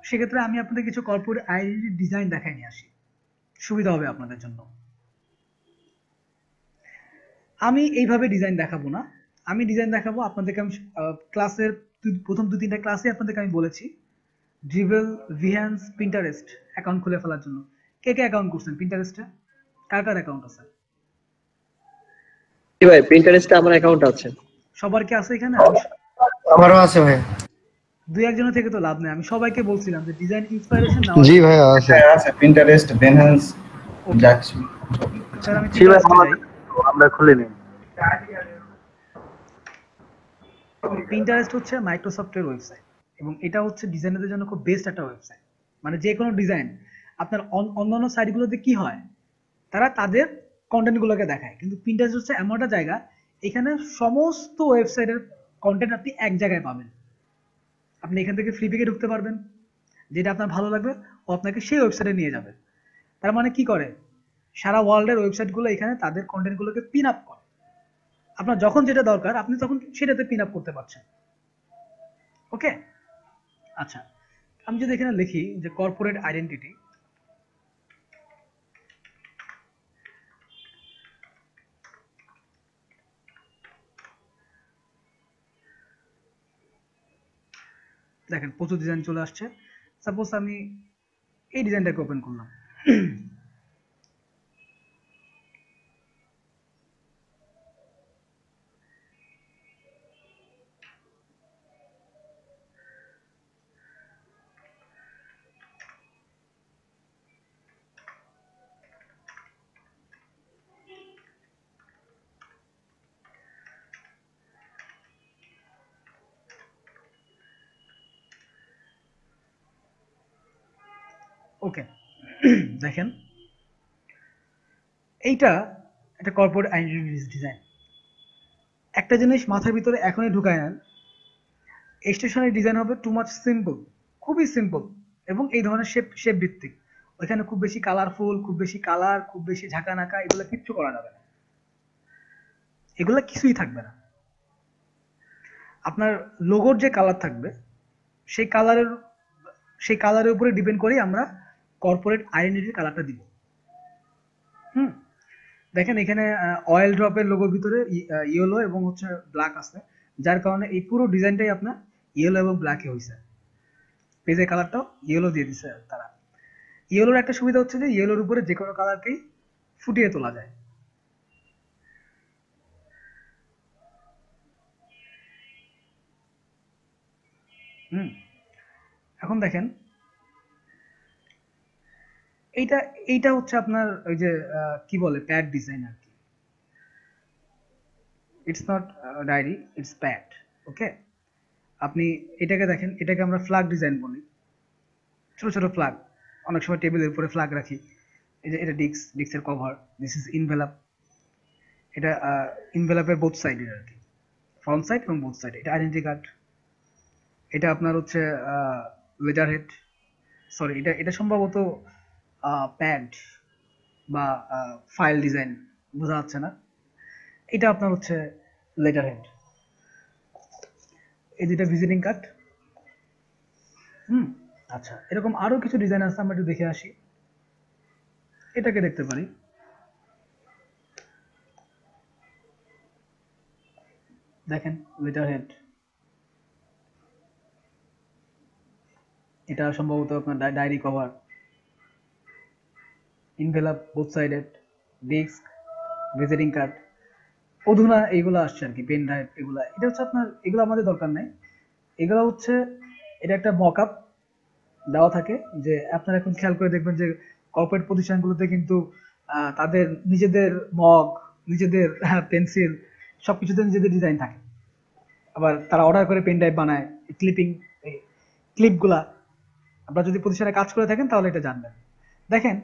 সেক্ষেত্রে আমি আপনাদের কিছু কর্পোরেট আইডেন্টিটি ডিজাইন দেখাই নিয়ে আসি, সুবিধা হবে আপনাদের জন্য। আমি এইভাবে ডিজাইন দেখাবো না, আমি ডিজাইন দেখাবো আপনাদেরকে। আমি ক্লাসের প্রথম 2-3টা ক্লাসে আপনাদেরকে আমি বলেছি ড্রিভেল, ভিহ্যান্স, পিন্টারেস্ট অ্যাকাউন্ট খুলে ফেলার জন্য। কে কে অ্যাকাউন্ট করছেন পিন্টারেস্টে? কার কার অ্যাকাউন্ট আছে? জি ভাই, পিন্টারেস্টে আমার অ্যাকাউন্ট আছে। সবার কি আছে এখানে? আমারও আছে ভাই। 2-1 থেকে তো লাভ নেই, আমি সবাইকে বলছিলাম যে ডিজাইন ইন্সপাইরেশন নাও। জি ভাই আছে আছে পিন্টারেস্ট, বেনহান্স, জ্যাকস স্যার আমি ছিল আমরা খুলে নিই। পিন্টারেস্ট হচ্ছে মাইক্রোসফটের ওয়েবসাইট এবং এটা হচ্ছে ডিজাইনারদের জন্য খুব বেস্ট একটা ওয়েবসাইট। মানে যে কোনো ডিজাইন আপনার অন্যান্য সাইটগুলোতে কি হয়, তারা তাদের কন্টেন্টগুলোকে দেখায়, কিন্তু পিন্টারেস্ট হচ্ছে এমন একটা জায়গা, এখানে সমস্ত ওয়েবসাইটের কন্টেন্ট আপনি এক জায়গায় পাবেন। আপনি এখান থেকে ফ্রি পেকে ঢুকতে পারবেন, যেটা আপনার ভালো লাগবে ও আপনাকে সেই ওয়েবসাইটে নিয়ে যাবে। তার মানে কি করে, সারা ওয়ার্ল্ডের ওয়েবসাইটগুলো এখানে তাদের কন্টেন্টগুলোকে পিন আপ করে, আপনার যখন যেটা দরকার আপনি তখন সেটাতে পিন আপ করতে পারছেন। ওকে, আচ্ছা, আমি যদি এখানে লিখি যে কর্পোরেট আইডেন্টিটি, দেখেন প্রচুর ডিজাইন চলে আসছে। সাপোজ আমি এই ডিজাইনটাকে ওপেন করলাম, ওকে দেখেন এইটা একটা কর্পোরেট আইডেন্টিটি ডিজাইন। একটা জিনিস মাথার ভিতরে এখনই ঢুকায় নেন, স্টেশনের ডিজাইন হবে টু মাচ সিম্পল, খুবই সিম্পল এবং এই ধরনের শেপ ভিত্তিক। ওইখানে খুব বেশি কালারফুল, খুব বেশি কালার, খুব বেশি ঝাঁকানাকা এগুলো কিচ্ছু করা যাবে না, এগুলো কিছুই থাকবে না। আপনার লোগোর যে কালার থাকবে সেই কালারের উপরে ডিপেন্ড করেই আমরা কর্পোরেট আইডেন্টিটির কালারটা দিব। দেখেন এখানে অয়েল ড্রপের লোগোর ভিতরে ইয়েলো এবং হচ্ছে ব্ল্যাক আছে, যার কারণে এই পুরো ডিজাইনটাই আপনার ইয়েলো এবং ব্ল্যাকে হয়েছে। পেজের কালারটাও ইয়েলো দিয়ে দিছে তারা। ইয়েলোর একটা সুবিধা হচ্ছে যে ইয়েলোর উপরে যে কোনো কালারকেই ফুটিয়ে তোলা যায়। এখন দেখেন এইটা হচ্ছে আপনার ওই যে কি বলে প্যাড ডিজাইন আর কি, it's not diary, it's pad. Okay, আপনি এটাকে দেখেন, এটাকে আমরা ফ্ল্যাগ ডিজাইন বলি, ছোট ছোট ফ্ল্যাগ, অনেক সময় টেবিলের উপরে ফ্ল্যাগ রাখি। এই যে এটা ডিস্কের কভার, দিস ইজ ইনভেলাপ। এটা ইনভেলাপের বোথ সাইডের আর কি, ফ্রন্ট সাইড এবং বোথ সাইড। এটা আইডেন্টি কার্ড, এটা আপনার হচ্ছে লেটার হেড, সরি এটা সম্ভবত প্যাড বা ফাইল ডিজাইন, বোঝা যাচ্ছে না। এটা আপনার হচ্ছে লেটার হেড। এই যেটা ভিজিটিং কার্ড। আচ্ছা, এরকম আরো কিছু ডিজাইন আছে, আমরা একটু দেখে আসি। এটাকে দেখতে পারি, দেখেন লেটার হেড। এটা সম্ভবত আপনার diary cover, envelope both sided, disc, visiting card, অধুনা এইগুলো আসছে আর কি, পেন ড্রাইভ এগুলা। এটা হচ্ছে আপনার, এগুলো আমাদের দরকার নাই। এগুলো হচ্ছে, এটা একটা মকআপ দেওয়া থাকে। যে আপনারা এখন খেয়াল করে দেখবেন যে কর্পোরেট প্রতিষ্ঠানগুলোতে কিন্তু তাদের নিজেদের মগ, নিজেদের পেন্সিল, সবকিছুতে নিজেদের ডিজাইন থাকে। আবার তারা অর্ডার করে পেন ড্রাইভ বানায়, ক্লিপিং, ক্লিপগুলা। আপনারা যদি প্রতিষ্ঠানে কাজ করে থাকেন তাহলে এটা জানবেন। দেখেন,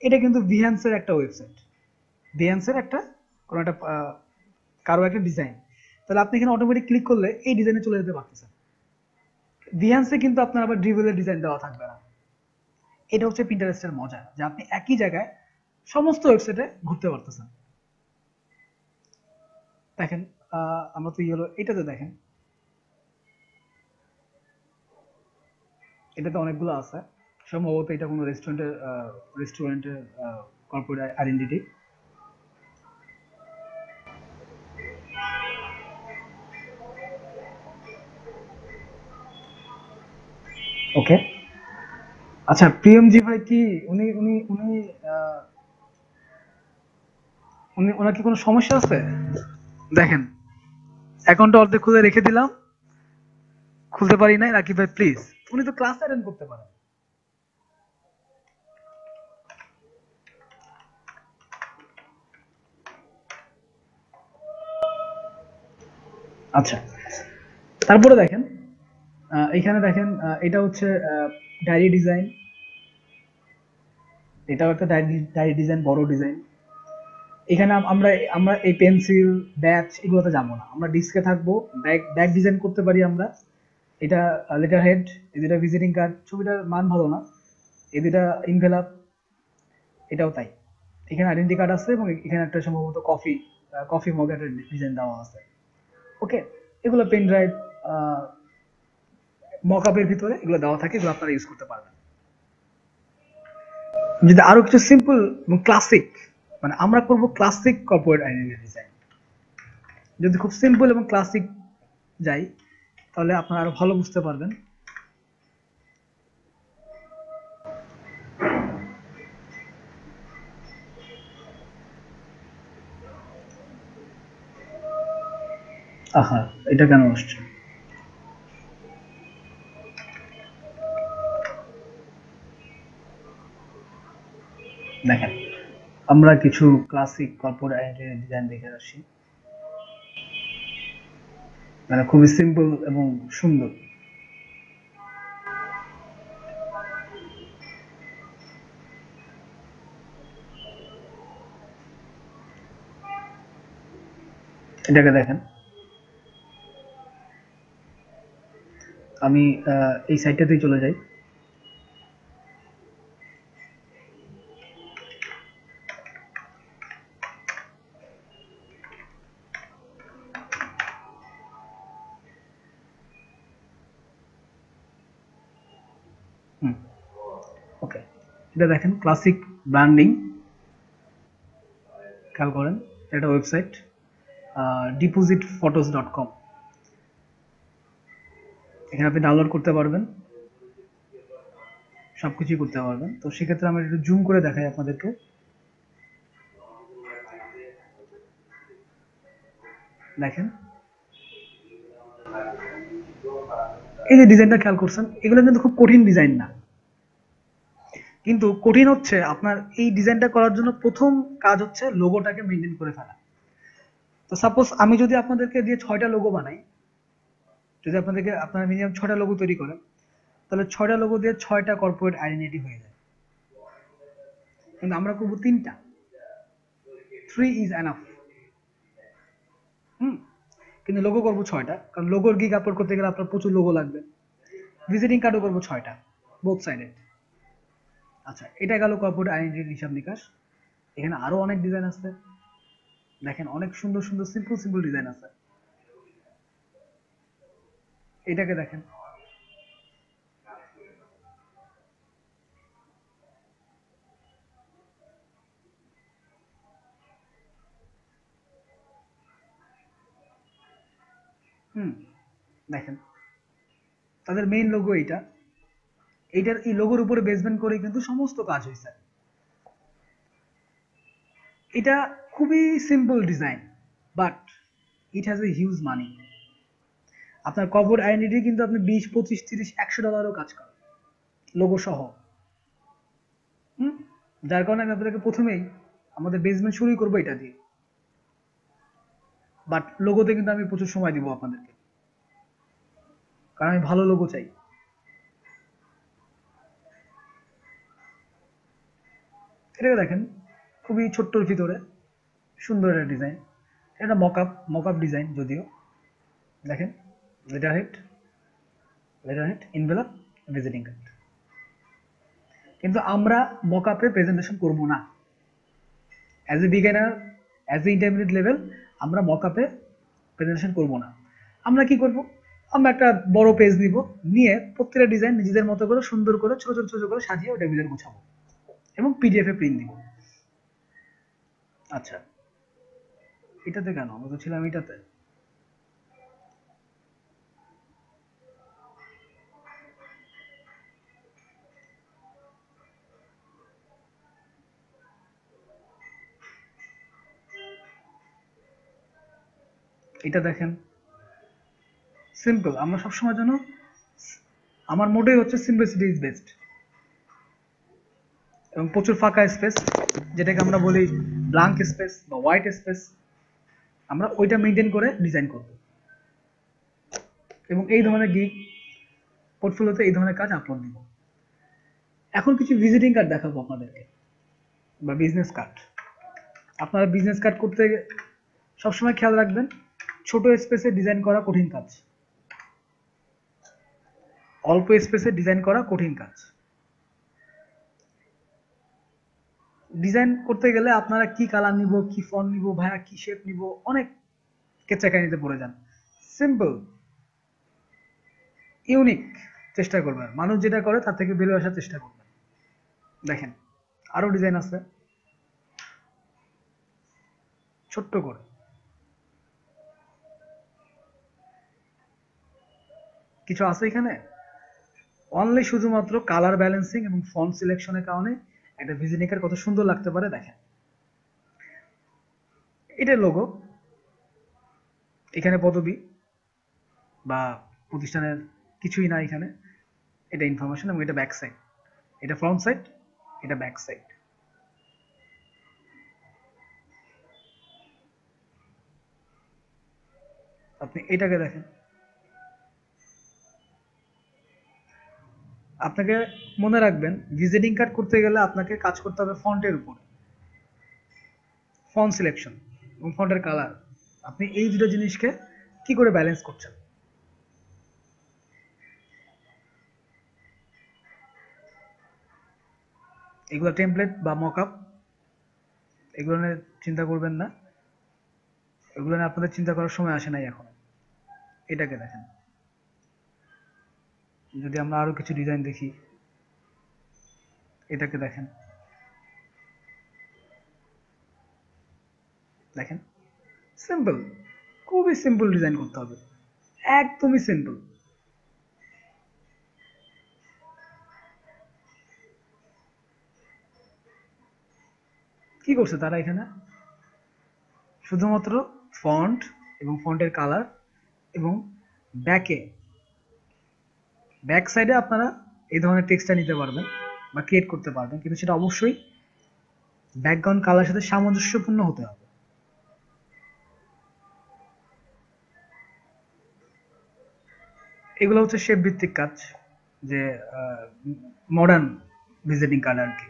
এটা কিন্তু ভিহান্সের একটা ওয়েবসাইট, ভিহান্সের একটা কোনো একটা কারো একটা ডিজাইন। তাহলে আপনি এখানে অটোমেটিক ক্লিক করলে এই ডিজাইনে চলে যেতে পারতেছেন। ভিহান্সে কিন্তু আপনার আবার ড্রিবলের ডিজাইন দেওয়া থাকবে না। এটা হচ্ছে পিন্টারেস্টের মজা, যে আপনি একই জায়গায় সমস্ত ওয়েবসাইটে ঘুরতে পারতেছেন। দেখেন, আমরা তো হলো এটাতে, দেখেন এটাতে অনেকগুলো আছে। সম্ভবত এটা কোনো রেস্টুরেন্টের কর্পোরেট আইডেন্টিটি। ওকে, আচ্ছা, প্রিয়মজি ভাই কি উনি উনি উনি উনি ওনার কি কোনো সমস্যা আছে? দেখেন, অ্যাকাউন্টটা অর্ধেক খুলে রেখে দিলাম, খুলতে পারি নাই। রাকিব ভাই প্লিজ, উনি তো ক্লাস অ্যাটেন্ড করতে পারেন। আচ্ছা, তারপরে দেখেন, এইখানে দেখেন, এটা হচ্ছে ডায়েরি ডিজাইন। এটাও একটা ডায়েরি ডিজাইন, বড় ডিজাইন। এখানে আমরা আমরা এই পেন্সিল, ব্যাচ এগুলোতে যাবো না, আমরা ডিস্কে থাকবো। ব্যাগ ডিজাইন করতে পারি আমরা। এটা লেটার হেড, এটা ভিজিটিং কার্ড, ছবিটার মান ভালো না। এটা ইনভেলাপ, এটাও তাই। এখানে আইডেন্টি কার্ড আছে এবং এখানে একটা সম্ভবত কফি মগের ডিজাইন দেওয়া আছে। ওকে, এগুলো পেন ড্রাইভ, মকআপের ভিতরে এগুলো দেওয়া থাকে, এগুলো আপনারা ইউজ করতে পারবেন। যদি আরো কিছু সিম্পল এবং ক্লাসিক, মানে আমরা করব ক্লাসিক কর্পোরেট আইডেন্টি ডিজাইন। যদি খুব সিম্পল এবং ক্লাসিক যাই, তাহলে আপনারা আরো ভালো বুঝতে পারবেন। আহা, এটা কেন আসছে? দেখেন, আমরা কিছু ক্লাসিক কর্পোরেট আইডেন্টি ডিজাইন দেখে আসি, মানে খুবই সিম্পল এবং সুন্দর। এটাকে দেখেন, আমি এই সাইটটাতেই চলে যাই। ওকে, এটা দেখেন ক্লাসিক ব্র্যান্ডিং, খেয়াল করেন এটা ওয়েবসাইট depositphotos.com। এখানে আপনি ডাউনলোড করতে পারবেন, সবকিছুই করতে পারবেন। তো সেক্ষেত্রে আমরা একটু জুম করে দেখাই আপনাদেরকে। দেখেন, এই যে ডিজাইনটা খেয়াল করছেন, এগুলো কিন্তু খুব কঠিন ডিজাইন না, কিন্তু কঠিন হচ্ছে আপনার এই ডিজাইনটা করার জন্য প্রথম কাজ হচ্ছে লোগোটাকে মেনটেন করে ফেলা। তো সাপোজ আমি যদি আপনাদেরকে দিয়ে 6টা লোগো বানাই, যদি আপনারা মিনিমাম 6টা লোগো তৈরি করেন, তাহলে 6টা লোগো দিয়ে 6টা কর্পোরেট আইডেন্টিটি হয়ে যায়। কিন্তু আমরা করব 3টা, 3 ইজ এনাফ। কিন্তু লোগো করব 6টা, কারণ লোগোর গিগ আপলোড করতে গেলে আপনার প্রচুর লোগো লাগবে। ভিজিটিং কার্ডও করব 6টা, বোথ সাইডে। আচ্ছা, এটা গেল কর্পোরেট আইডেন্টিটির হিসাব নিকাশ। এখানে আরো অনেক ডিজাইন আছে, দেখেন অনেক সুন্দর সুন্দর সিম্পল ডিজাইন আছে। এটাকে দেখেন, দেখেন তাদের মেইন লোগো এইটা, এইটার এই লোগোর উপরে বেসমেন্ট করে কিন্তু সমস্ত কাজ হয়েছে। এটা খুবই simple design, but it has a huge মানি। আপনার কর্পোরেট আইডেন্টিটি কিন্তু আপনি 20, 25, 30, $100 কাজ করেন লোগো সহ। যার কারণে আমি আপনাদেরকে প্রথমেই আমাদের বেসমেন্ট শুরুই করবো এটা দিয়ে, বাট লোগোতে কিন্তু আমি প্রচুর সময় দিব আপনাদেরকে, কারণ আমি ভালো লোগো চাই। এটাকে দেখেন, খুবই ছোট্টর ভিতরে সুন্দর একটা ডিজাইন। এটা মকআপ ডিজাইন যদিও। দেখেন লেটারহেড, এনভেলপ, ভিজিটিং কার্ড। কিন্তু আমরা মকআপে প্রেজেন্টেশন করব না। As a beginner, as a intermediate level আমরা মকআপে প্রেজেন্টেশন করব না। আমরা কি করব, আমরা একটা বড় পেজ নিব, নিয়ে প্রত্যেকটা ডিজাইন নিজেদের মতো করে সুন্দর করে ছোট করে সাজিয়ে ওটা ভিতরে গোছাবো এবং পিডিএফ এ প্রিন্ট দিব। আচ্ছা, এটাতে কেন, আমরা তো ছিলাম এটাতে। এটা দেখেন সিম্পল। আমরা সবসময় জন্য, আমার মোটেই হচ্ছে সিম্পলিসিটি ইজ বেস্ট, এবং প্রচুর ফাঁকা স্পেস, যেটাকে আমরা বলি ব্ল্যাঙ্ক স্পেস বা হোয়াইট স্পেস, আমরা ওইটা মেনটেন করে ডিজাইন করব। এবং এই ধরনের গিগ পোর্টফোলিওতে এই ধরনের কাজ আপলোড দিব। এখন কিছু ভিজিটিং কার্ড দেখাবো আপনাদেরকে, বা বিজনেস কার্ড। আপনারা বিজনেস কার্ড করতে সবসময় খেয়াল রাখবেন, ছোট স্পেসে ডিজাইন করা কঠিন কাজ, অল্প স্পেসে ডিজাইন করা কঠিন কাজ। ডিজাইন করতে গেলে আপনারা কি কালার নিব, কি ফন্ট নিব, ভাইয়া কি শেপ নিব, অনেক কেচাকানিতে পড়ে যান। সিম্পল ইউনিক চেষ্টা করবেন, মানুষ যেটা করে তার থেকে বেরিয়ে আসার চেষ্টা করবেন। দেখেন আরো ডিজাইন আছে ছোট্ট করে। কিছু আছে এখানে অনলি শুধুমাত্র কালার ব্যালেন্সিং এবং ফন্ট সিলেকশনের কারণে একটা ভিজিটিং কার্ড কত সুন্দর লাগতে পারে। দেখেন এটা লোগো, এখানে পদবি বা প্রতিষ্ঠানের কিছুই না এখানে। এটা ইনফরমেশন এবং এটা ব্যাক সাইড, এটা ফ্রন্ট সাইড, এটা ব্যাক সাইড। আপনি এটাকে দেখেন, আপনাকে মনে রাখবেন ভিজিটিং কার্ড করতে গেলে আপনাকে কাজ করতে হবে ফন্টের উপর, ফন্ট সিলেকশন এবং ফন্টের কালার। আপনি এই দুটো জিনিসকে কি করে ব্যালেন্স করছেন। এগুলো টেমপ্লেট বা মকআপ, এগুলো নিয়ে চিন্তা করবেন না, এগুলো নিয়ে আপনাদের চিন্তা করার সময় আসে নাই এখন। এটাকে দেখেন, যদি আমরা আরো কিছু ডিজাইন দেখি, এটাকে দেখেন, দেখেন সিম্পল, খুবই সিম্পল ডিজাইন করতে হবে, একদমই সিম্পল। কি করছে তারা এখানে, শুধুমাত্র ফন্ট এবং ফন্টের কালার এবং ব্যাক সাইডে আপনারা এই ধরনের টেক্সটটা নিতে পারবেন বা ক্রিয়েট করতে পারবেন, কিন্তু সেটা অবশ্যই ব্যাকগ্রাউন্ড কালারের সাথে সামঞ্জস্যপূর্ণ হতে হবে। এগুলো হচ্ছে শেপ ভিত্তিক কাজ, যে মডার্ন ভিজিটিং কার্ড আর কি।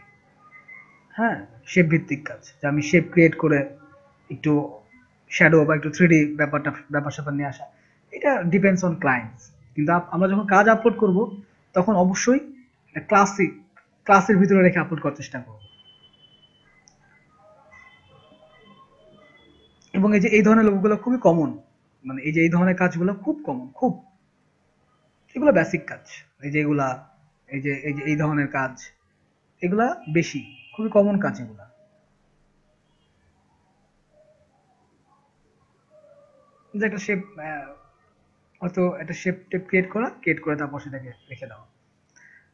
হ্যাঁ, শেপ ভিত্তিক কাজ, যে আমি শেপ ক্রিয়েট করে একটু শ্যাডো বা একটু 3D ব্যাপার স্যাপার নিয়ে আসা। এটা ডিপেন্ডস অন ক্লায়েন্টস। কিন্তু আমরা যখন কাজ আপলোড করব তখন অবশ্যই ক্লাসের ভিতরে রেখে আপলোড করার চেষ্টা করব। এবং এই যে এই ধরনের লোকগুলো খুবই কমন, মানে এই যে এই ধরনের কাজগুলো খুব কমন, খুব, এগুলো বেসিক কাজ। এই যে এগুলা, এই ধরনের কাজ, এগুলা বেশি, খুবই কমন কাজ এগুলা। যে একটা শেপ, হয়তো একটা শেপ টেপ ক্রিয়েট করে তারপর সেটাকে রেখে দাও।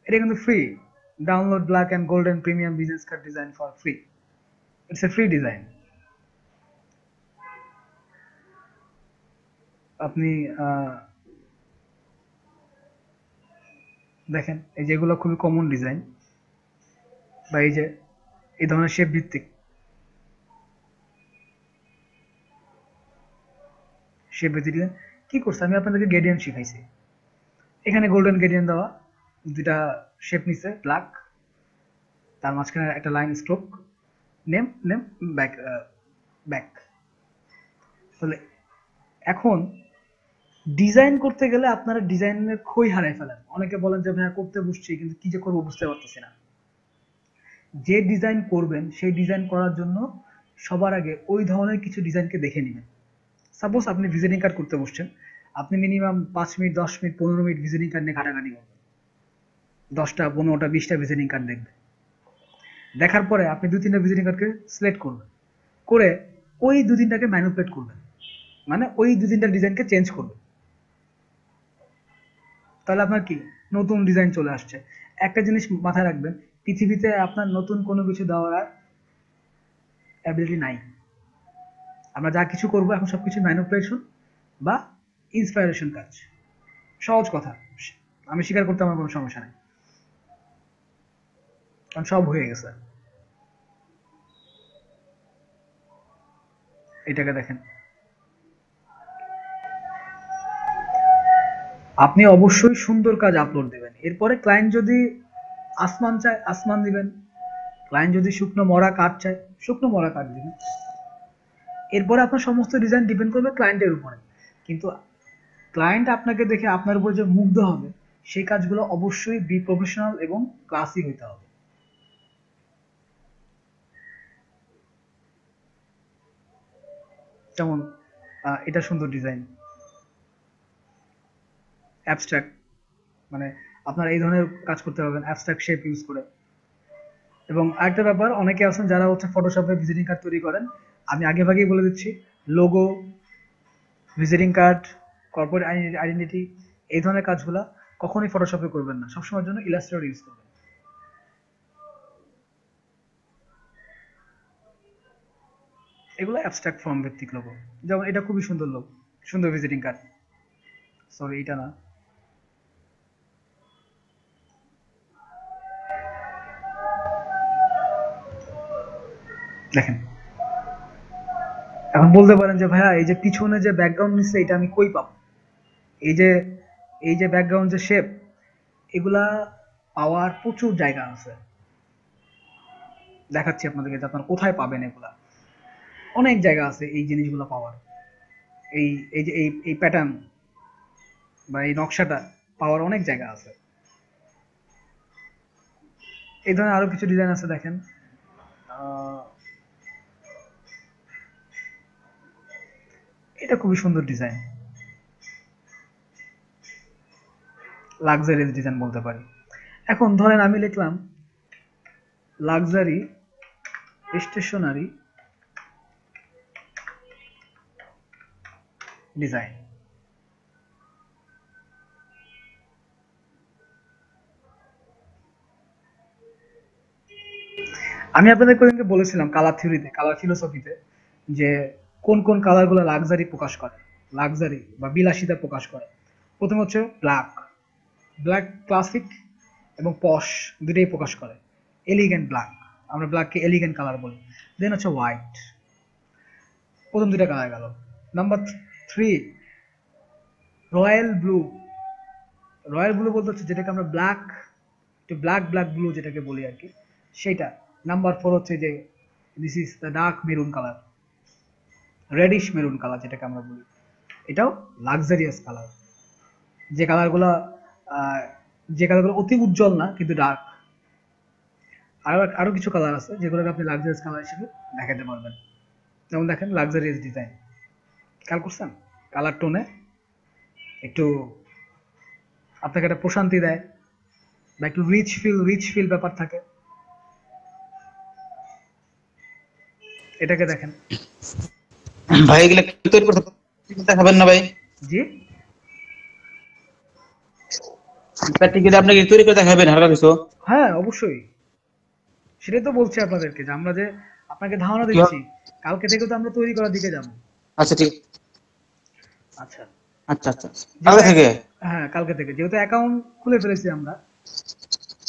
এটা কিন্তু free. Download black and golden premium business card design for free. It's a free design. আপনি দেখেন, এই যেগুলো খুবই কমন ডিজাইন, বা এই যে এই ধরনের শেপ ভিত্তিক ডিজাইন কি করছে, আমি আপনাদেরকে গ্রেডিয়েন্ট শিখাইছি। এখানে গোল্ডেন গ্রেডিয়েন্ট দেওয়া, দুটা শেপ নিছে ব্ল্যাক, তার মাঝখানে একটা লাইন স্ট্রোক, নেম ব্যাক। তাহলে এখন ডিজাইন করতে গেলে আপনারা ডিজাইনের খই হারাই ফেলেন। অনেকে বলেন যে ভাইয়া করতে বসছি কিন্তু কি যে করবো বুঝতে পারতেছি না। যে ডিজাইন করবেন সেই ডিজাইন করার জন্য সবার আগে ওই ধরনের কিছু ডিজাইনকে দেখে নেবেন। সাপোজ আপনি ভিজিটিং কার্ড করতে বসছেন, আপনি minimum 5 minute, 10 minute, 15 minute visiting card নিয়ে ঘাটাঘাটি করবেন। 10টা, 15টা, 20টা ভিজিটিং কার্ড দেখবেন। দেখার পরে আপনি 2-3টা ভিজিটিং কার্ডকে সিলেক্ট করবেন, করে ওই 2-3টাকে ম্যানিপুলেট করবেন, মানে ওই 2-3টা ডিজাইনকে চেঞ্জ করবেন। তাহলে আপনার কি নতুন ডিজাইন চলে আসছে। একটা জিনিস মাথায় রাখবেন, পৃথিবীতে আপনার নতুন কোনো কিছু দেওয়ার আর অ্যাবিলিটি নাই। আমরা যা কিছু করবো এখন সবকিছু ম্যানিপুলেশন বা ইন্সপায়ারেশন কাজ। সহজ কথা, আমি স্বীকার করতে আমার কোনো সমস্যা নেই, কারণ সব হয়ে গেছে। এটাকে দেখেন, আপনি অবশ্যই সুন্দর কাজ আপলোড দিবেন। এরপরে ক্লায়েন্ট যদি আসমান চায় আসমান দিবেন, ক্লায়েন্ট যদি শুকনো মরা কাঠ চায় শুকনো মরা কাঠ দিবেন। এরপরে আপনার সমস্ত ডিজাইন ডিপেন্ড করবে ক্লায়েন্টের উপরে। কিন্তু ক্লায়েন্ট আপনাকে দেখে আপনার উপর যে মুগ্ধ হবে সেই কাজগুলো অবশ্যই বি প্রফেশনাল এবং ক্লাসি হইতে হবে। যেমন এটা সুন্দর ডিজাইন, অ্যাবস্ট্রাক্ট, মানে আপনারা এই ধরনের কাজ করতে পারবেন অ্যাবস্ট্রাক্ট শেপ ইউজ করে। এবং আরেকটা ব্যাপার, অনেকে আছেন যারা হচ্ছে ফটোশপে ভিজিটিং কার্ড তৈরি করেন। আমি আগে ভাগেই বলে দিচ্ছি, logo, visiting card, corporate identity, এই ধরনের কাজগুলা কখনোই ফটোশপে করবেন না, সবসময়ের জন্য ইলাস্ট্রেটর ইউজ করবেন। এগুলো অ্যাবস্ট্রাক্ট ফর্ম ভিত্তিক লোগো। যেমন এটা খুবই সুন্দর লোগো, সুন্দর ভিজিটিং কার্ড। সরি, এটা না, দেখেন। এখন বলতে পারেন যে ভাইয়া এই যে পিছনে যে ব্যাকগ্রাউন্ড নিচ্ছে এটা আমি কই পাবো? এই যে ব্যাকগ্রাউন্ড যে শেপ, এগুলা পাওয়ার প্রচুর জায়গা আছে। দেখাচ্ছি আপনাদেরকে যে আপনারা কোথায় পাবেন। এগুলা অনেক জায়গা আছে এই জিনিসগুলো পাওয়ার। এই যে এই প্যাটার্ন বা এই নকশাটা পাওয়ার অনেক জায়গা আছে। এই ধরনের আরো কিছু ডিজাইন আছে, দেখেন। এটা খুবই সুন্দর ডিজাইন, লাক্সারিয়াস ডিজাইন বলতে পারি। এখন ধরেন আমি লিখলাম লাক্সারি স্টেশনারি ডিজাইন। আমি আপনাদেরকে বলেছিলাম কালার থিওরিতে, কালার ফিলোসফিতে, যে কোন কোন কালার গুলো লাক্সারি প্রকাশ করে, লাক্সারি বা বিলাসিতা প্রকাশ করে। প্রথম হচ্ছে ব্ল্যাক, ব্ল্যাক ক্লাসিক এবং পশ দুটাই প্রকাশ করে। এলিগেন্ট ব্ল্যাক, আমরা ব্ল্যাককে এলিগেন্ট কালার বলি। দেন হচ্ছে হোয়াইট, প্রথম দুটা কালার গেল। Number 3 royal blue, royal blue বলতে হচ্ছে যেটাকে আমরা ব্ল্যাক, একটু ব্ল্যাক ব্ল্যাক ব্লু যেটাকে বলি আর কি, সেটা। নাম্বার 4 হচ্ছে যে this is the dark maroon colour, radish maroon colour যেটাকে আমরা বলি, এটাও লাক্সারিয়াস কালার। যে কালারগুলো অতি উজ্জ্বল না কিন্তু ডার্ক। আরো কিছু কালার আছে যেগুলোকে আপনি লাক্সারিয়াস কালার হিসেবে দেখাতে পারবেন। যেমন দেখেন লাক্সারিয়াস ডিজাইন, খেয়াল করছেন? কালার টোনে একটু আপনাকে একটা প্রশান্তি দেয় বা একটু রিচ ফিল ব্যাপার থাকে। এটাকে দেখেন। ভাই এগুলা কি তৈরি করতে দেখাবেন না ভাই? জি, প্র্যাকটিক্যালি আপনাকে তৈরি করে দেখাবেন হালকা কিছু? হ্যাঁ অবশ্যই, সেটাই তো বলছি আপনাদেরকে যে আমরা যে আপনাকে ধারণা কি দিচ্ছি, কালকে থেকে তো আমরা তৈরি করার দিকে যাবো। আচ্ছা ঠিক, আচ্ছা, আচ্ছা আচ্ছা কালকে থেকে? হ্যাঁ কালকে থেকে, যেহেতু অ্যাকাউন্ট খুলে ফেলেছি আমরা,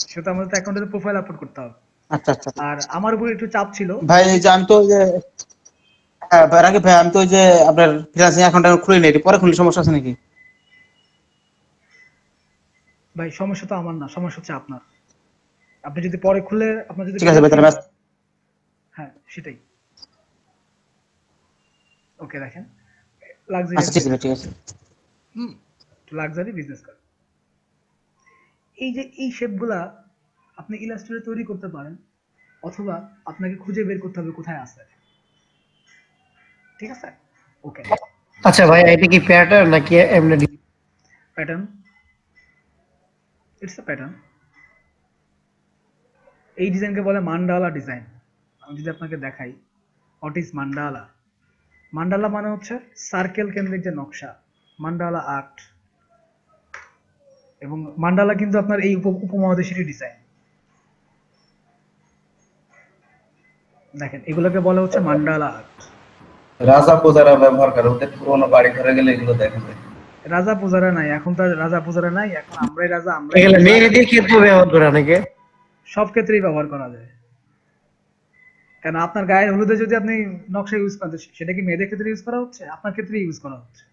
সেহেতু আমাদের তো অ্যাকাউন্টে প্রোফাইল আপলোড করতে হবে। আচ্ছা আচ্ছা আর আমার উপর একটু চাপ ছিল। ভাই এই যে আমি তো ওই যে রাকিব ভাই, আমি তো ওই যে আপনার ফ্রিল্যান্সিং অ্যাকাউন্ট খুলে নিই, পরে খুললে সমস্যা আছে নাকি? ভাই সমস্যা তো আমার না, সমস্যা হচ্ছে আপনার। আপনি যদি পরে খুলে, আপনার যদি ঠিক আছে ভাই, তাহলে ব্যাস। হ্যাঁ সেটাই। ওকে দেখেন, আচ্ছা ঠিক আছে ঠিক আছে। Luxury business card. এই যে এই শেপগুলা আপনি ইলাস্ট্রেটরে তৈরি করতে পারেন, অথবা আপনাকে খুঁজে বের করতে হবে কোথায় আছে। ঠিক আছে? ওকে, আচ্ছা ভাই, এটা কি প্যাটার্ন নাকি এমনি? Pattern, it's a pattern. এই ডিজাইনকে বলে মান্ডালা ডিজাইন। আমি যদি আপনাকে দেখাই হোয়াট ইজ মান্ডালা। মান্ডালা মানে হচ্ছে সার্কেল কেন্দ্রিক যে নকশা, মান্ডালা আর্ট। এবং মান্ডালা কিন্তু আপনার এই উপমহাদেশেরই ডিজাইন। দেখেন এগুলোকে বলা হচ্ছে মান্ডালা আর্ট। রাজা প্রজারা ব্যবহার করে, ওদের পুরোনো বাড়ি ঘরে গেলে এগুলো দেখা যায়। রাজা পূজারা নাই এখন, তো আর রাজা পূজারা নাই এখন, আমরাই রাজা, আমরাই এগুলো মেহেদির ক্ষেত্রে ব্যবহার করে অনেকে। সব ক্ষেত্রেই ব্যবহার করা যায়। কেন আপনার গায়ের হলুদে যদি আপনি নকশা ইউজ করেন, সেটা কি মেয়েদের ক্ষেত্রে ইউজ করা হচ্ছে? আপনার ক্ষেত্রে ইউজ করা হচ্ছে।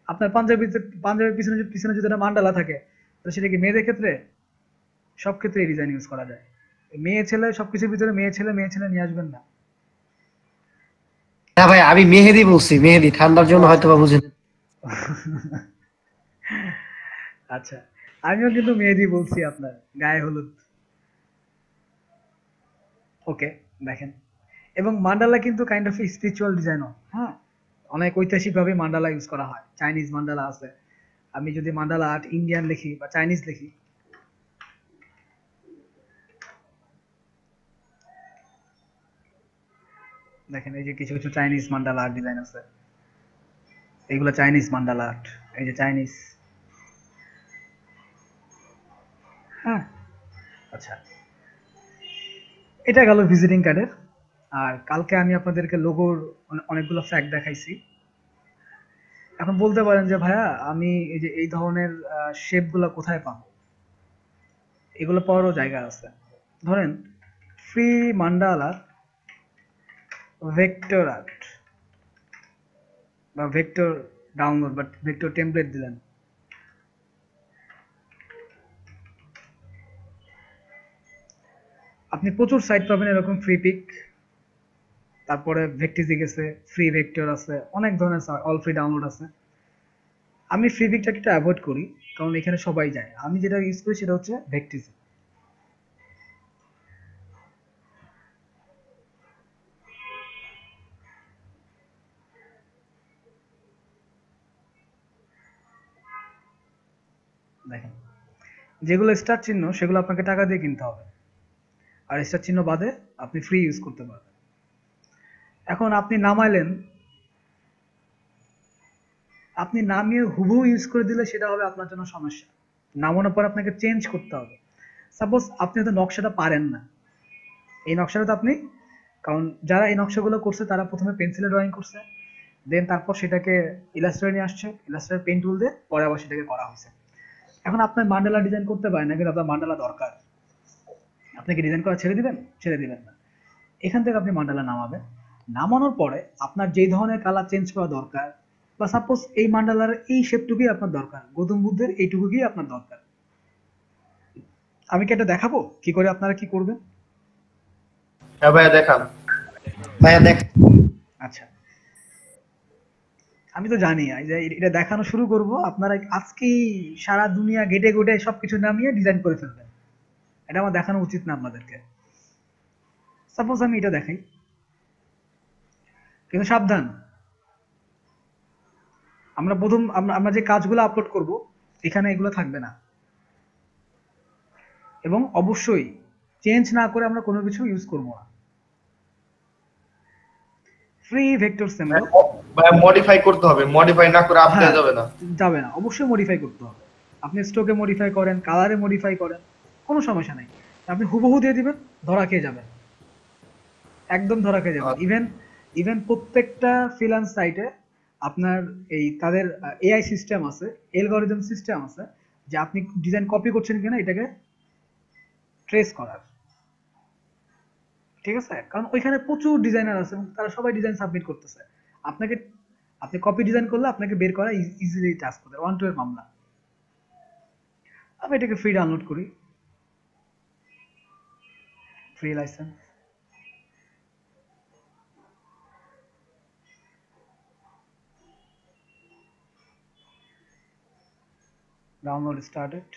আপনার পাঞ্জাবির পিছনে যদি একটা মান্ডালা থাকে, তাহলে সেটা কি মেয়েদের ক্ষেত্রে? সব ক্ষেত্রে এই ডিজাইন ইউজ করা যায়। মেয়ে ছেলে সবকিছুর ভিতরে মেয়ে ছেলে নিয়ে আসবেন না। না ভাই, আমি মেহেদি বলছি, মেহেদি ঠান্ডার জন্য হয়তো বা বুঝেন। আচ্ছা, আমিও কিন্তু মেহেদি বলছি আপনার গায়ে হলুদ। ওকে দেখেন, এবং মান্ডালা কিন্তু কাইন্ড অফ স্পিরিচুয়াল ডিজাইনও। হ্যাঁ, অনেক ঐতিহাসিক ভাবে মান্ডালা ইউজ করা হয়। চাইনিজ মান্ডালা আছে। আমি যদি মান্ডালা আর্ট ইন্ডিয়ান লিখি বা চাইনিজ লিখি, দেখেন এই যে কিছু কিছু চাইনিজ মান্ডালা আর্ট ডিজাইন আছে। এইগুলো চাইনিজ মান্ডালা আর্ট, এই যে চাইনিজ। হ্যাঁ, আচ্ছা, এটা গেল ভিজিটিং কার্ডের। আর কালকে আমি আপনাদেরকে লোগোর অনেকগুলো ফ্যাক্ট দেখাইছি। এখন বলতে পারেন যে ভাইয়া আমি এই যে এই ধরনের শেপগুলো কোথায় পাবো? এগুলো পাওয়ারও জায়গা আছে। ধরেন ফ্রি মান্ডালা ভেক্টর আর্ট বা ভেক্টর ডাউনলোড বা ভেক্টর টেমপ্লেট দিলেন, আপনি প্রচুর সাইট পাবেন এরকম ফ্রি পিক, তারপরে ভেক্টিজিক আছে, ফ্রি ভেক্টর আছে, অনেক ধরনের অল ফ্রি ডাউনলোড আছে। আমি ফ্রি পিকটাকে একটু অ্যাভয়েড করি, কারণ এখানে সবাই যায়। আমি যেটা ইউজ করি সেটা হচ্ছে ভেক্টিজিক। দেখেন যেগুলো স্টার চিহ্ন সেগুলো আপনাকে টাকা দিয়ে কিনতে হবে, আর স্টার চিহ্ন বাদে আপনি ফ্রি ইউজ করতে পারবেন। এখন আপনি নামাইলেন, আপনি নামিয়ে হুবহু ইউজ করে দিলে সেটা হবে আপনার জন্য সমস্যা। নামানোর পর আপনাকে চেঞ্জ করতে হবে। সাপোজ আপনি হয়তো নকশাটা পারেন না, এই নকশাটা তো আপনি, কারণ যারা এই নকশাগুলো করছে তারা প্রথমে পেন্সিলে ড্রয়িং করছে, দেন তারপর সেটাকে ইলাস্ট্রেটরে নিয়ে আসছে, ইলাস্ট্রেটর পেন টুল দিয়ে পরে আবার সেটাকে করা হয়েছে। এখন আপনার মান্ডালা ডিজাইন করতে পারেন না, কিন্তু আপনার মান্ডালা দরকার। আপনি কি ডিজাইন করা ছেড়ে দিবেন? ছেড়ে দিবেন না। এখান থেকে আপনি মান্ডালা নামাবেন। নামানোর পরে আপনার যেই ধরনের কালার চেঞ্জ করা দরকার, বা সাপোজ এই মান্ডালার এই শেপটুকুই আপনার দরকার, গৌতম বুদ্ধের এইটুকুই আপনার দরকার, আমি কি এটা দেখাবো কি করে আপনারা কি করবেন? হ্যাঁ ভাইয়া দেখান। ভাইয়া দেখ, আচ্ছা, আমি তো জানি এই যে এটা দেখানো শুরু করব, আপনারা আজকেই সারা দুনিয়া গেটে গেটে সবকিছু নামিয়ে ডিজাইন করে ফেলবেন। এটা আমার দেখানো উচিত না আপনাদেরকে। সাপোজ আমি এটা দেখাই, কিন্তু সাবধান, আমরা যে কাজগুলো আপলোড করব এখানে এগুলো থাকবে না, এবং অবশ্যই চেঞ্জ না করে আমরা কোনো কিছু ইউজ করব না। ফ্রি ভেক্টর সিম্বল ভাইয়া মডিফাই করতে হবে, মডিফাই না করে আপডেট হ্যাঁ, যাবে না। যাবে না, অবশ্যই মডিফাই করতে হবে। আপনি স্ট্রোকে মডিফাই করেন, কালারে মডিফাই করেন, কোনো সমস্যা নাই। আপনি হুবহু দিয়ে দিবেন, ধরা খেয়ে যাবেন, একদম ধরা খেয়ে যাবেন। ইভেন প্রত্যেকটা ফ্রিল্যান্স সাইটে আপনার এই তাদের এআই সিস্টেম আছে, অ্যালগরিদম সিস্টেম আছে, যে আপনি ডিজাইন কপি করছেন কিনা এটাকে ট্রেস করার। ঠিক আছে, কারণ ওইখানে প্রচুর ডিজাইনার আছে এবং তারা সবাই ডিজাইন সাবমিট করতেছে। আপনাকে আপনি কপি ডিজাইন করলে আপনাকে বের করা ইজিলি টাস্ক করে 1-2 এর মামলা। আমি এটাকে ফ্রি ডাউনলোড করি, ফ্রি লাইসেন্স। Download started.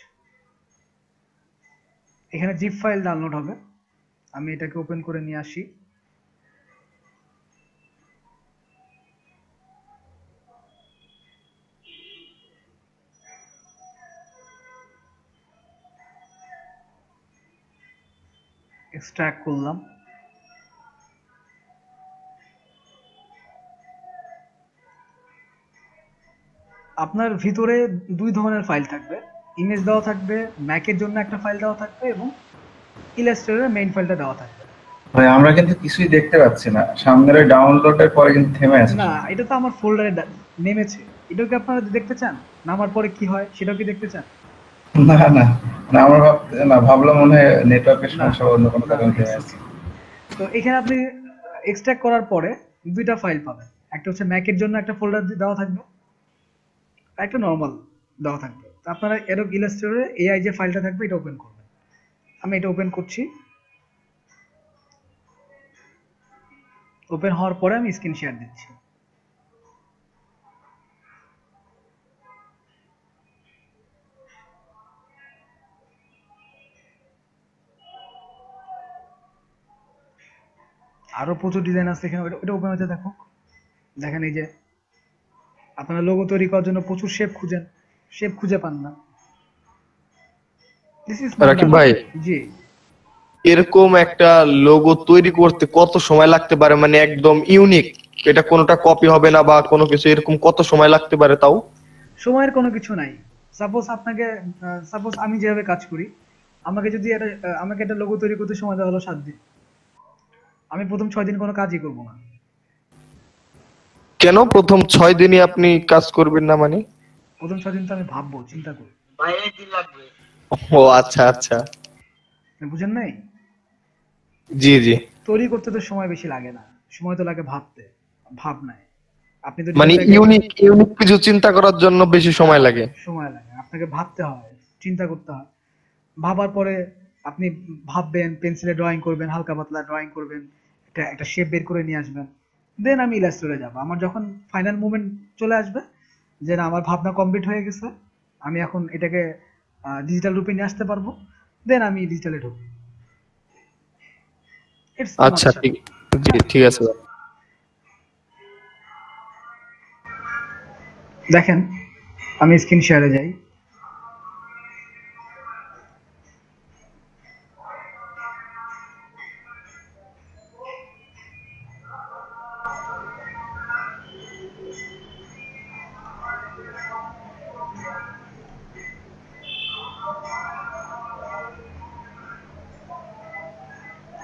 এখানে জিপ ফাইল ডাউনলোড হবে, আমি এটাকে ওপেন করে নিয়ে আসি। এক্সট্রাক্ট করলাম। আপনার ভিতরে দুই ধরনের ফাইল থাকবে, ইমেজ দেওয়া থাকবে, ম্যাকের জন্য একটা ফাইল দেওয়া থাকবে এবং ইলাস্ট্রেটরের মেইন ফাইলটা দেওয়া থাকবে। ভাই আমরা কিন্তু কিছুই দেখতে পাচ্ছি না, সামনের ডাউনলোডের পরে কিন্তু থেমে আছে। না, এটা তো আমার ফোল্ডারে নেমেছে। এটাও কি আপনারা দেখতে চান? নামার পরে কি হয় সেটাও কি দেখতে চান? না না না, আমার ভাবলাম মনে হয় নেটওয়ার্কের না, সমস্যা বা অন্য কোনো না, কারণে থেমে it's আছে। okay। তো এখানে আপনি এক্সট্রাক্ট করার পরে দুইটা ফাইল পাবেন, একটা হচ্ছে ম্যাকের জন্য একটা ফোল্ডার দেওয়া থাকবে, আর একটা নর্মাল দেওয়া থাকবে। তো আপনারা এরক ইলাস্ট্রেটরে এআই যে ফাইলটা থাকবে এটা ওপেন করবেন। আমি এটা ওপেন করছি। ওপেন হওয়ার পরে আমি স্ক্রিন শেয়ার দিচ্ছি। আরো প্রচুর ডিজাইন আছে এখানে, ওটা ওপেন হতে দেখো। দেখেন এই যে আপনারা লোগো তৈরি করার জন্য প্রচুর শেপ খুঁজেন, শেপ খুঁজে পান না। দিস ইজ রাকিব ভাই, জি। এরকম একটা লোগো তৈরি করতে কত সময় লাগতে পারে, মানে একদম ইউনিক, এটা কোনোটা কপি হবে না বা কোনো কিছু, এরকম কত সময় লাগতে পারে তাও? সময়ের কোনো কিছু নাই। সাপোজ আমি যেভাবে কাজ করি, আমাকে একটা লোগো তৈরি করতে সময় দেওয়া হলো 7 দিন, আমি প্রথম 6 দিন কোনো কাজই করব না। কেন প্রথম 6 দিনই আপনি কাজ করবেন না মানে? প্রথম 6 দিন তো আমি ভাববো, চিন্তা করব। ও আচ্ছা আচ্ছা, বুঝেন নাই? জি জি। তৈরি করতে তো সময় বেশি লাগে না, সময় তো লাগে ভাবতে, ভাবনায়। আপনি তো মানে ইউনিক কিছু চিন্তা করার জন্য বেশি সময় লাগে। সময় লাগে, আপনাকে ভাবতে হয়, চিন্তা করতে হয়। ভাবার পরে আপনি ভাববেন, পেন্সিলে ড্রয়িং করবেন, হালকা পাতলা ড্রয়িং করবেন, একটা শেপ বের করে নিয়ে আসবেন। দেন আমি ইলাস্ট্রেটরে যাব। আমার যখন ফাইনাল মুভমেন্ট চলে আসবে যে না আমার ভাবনা কমপ্লিট হয়ে গেছে, আমি এখন এটাকে ডিজিটাল রূপে নিয়ে আসতে পারবো, দেন আমি ডিজিটালে ঢুকবো। আচ্ছা ঠিক, জি ঠিক আছে। দেখেন আমি স্ক্রিন শেয়ারে যাই।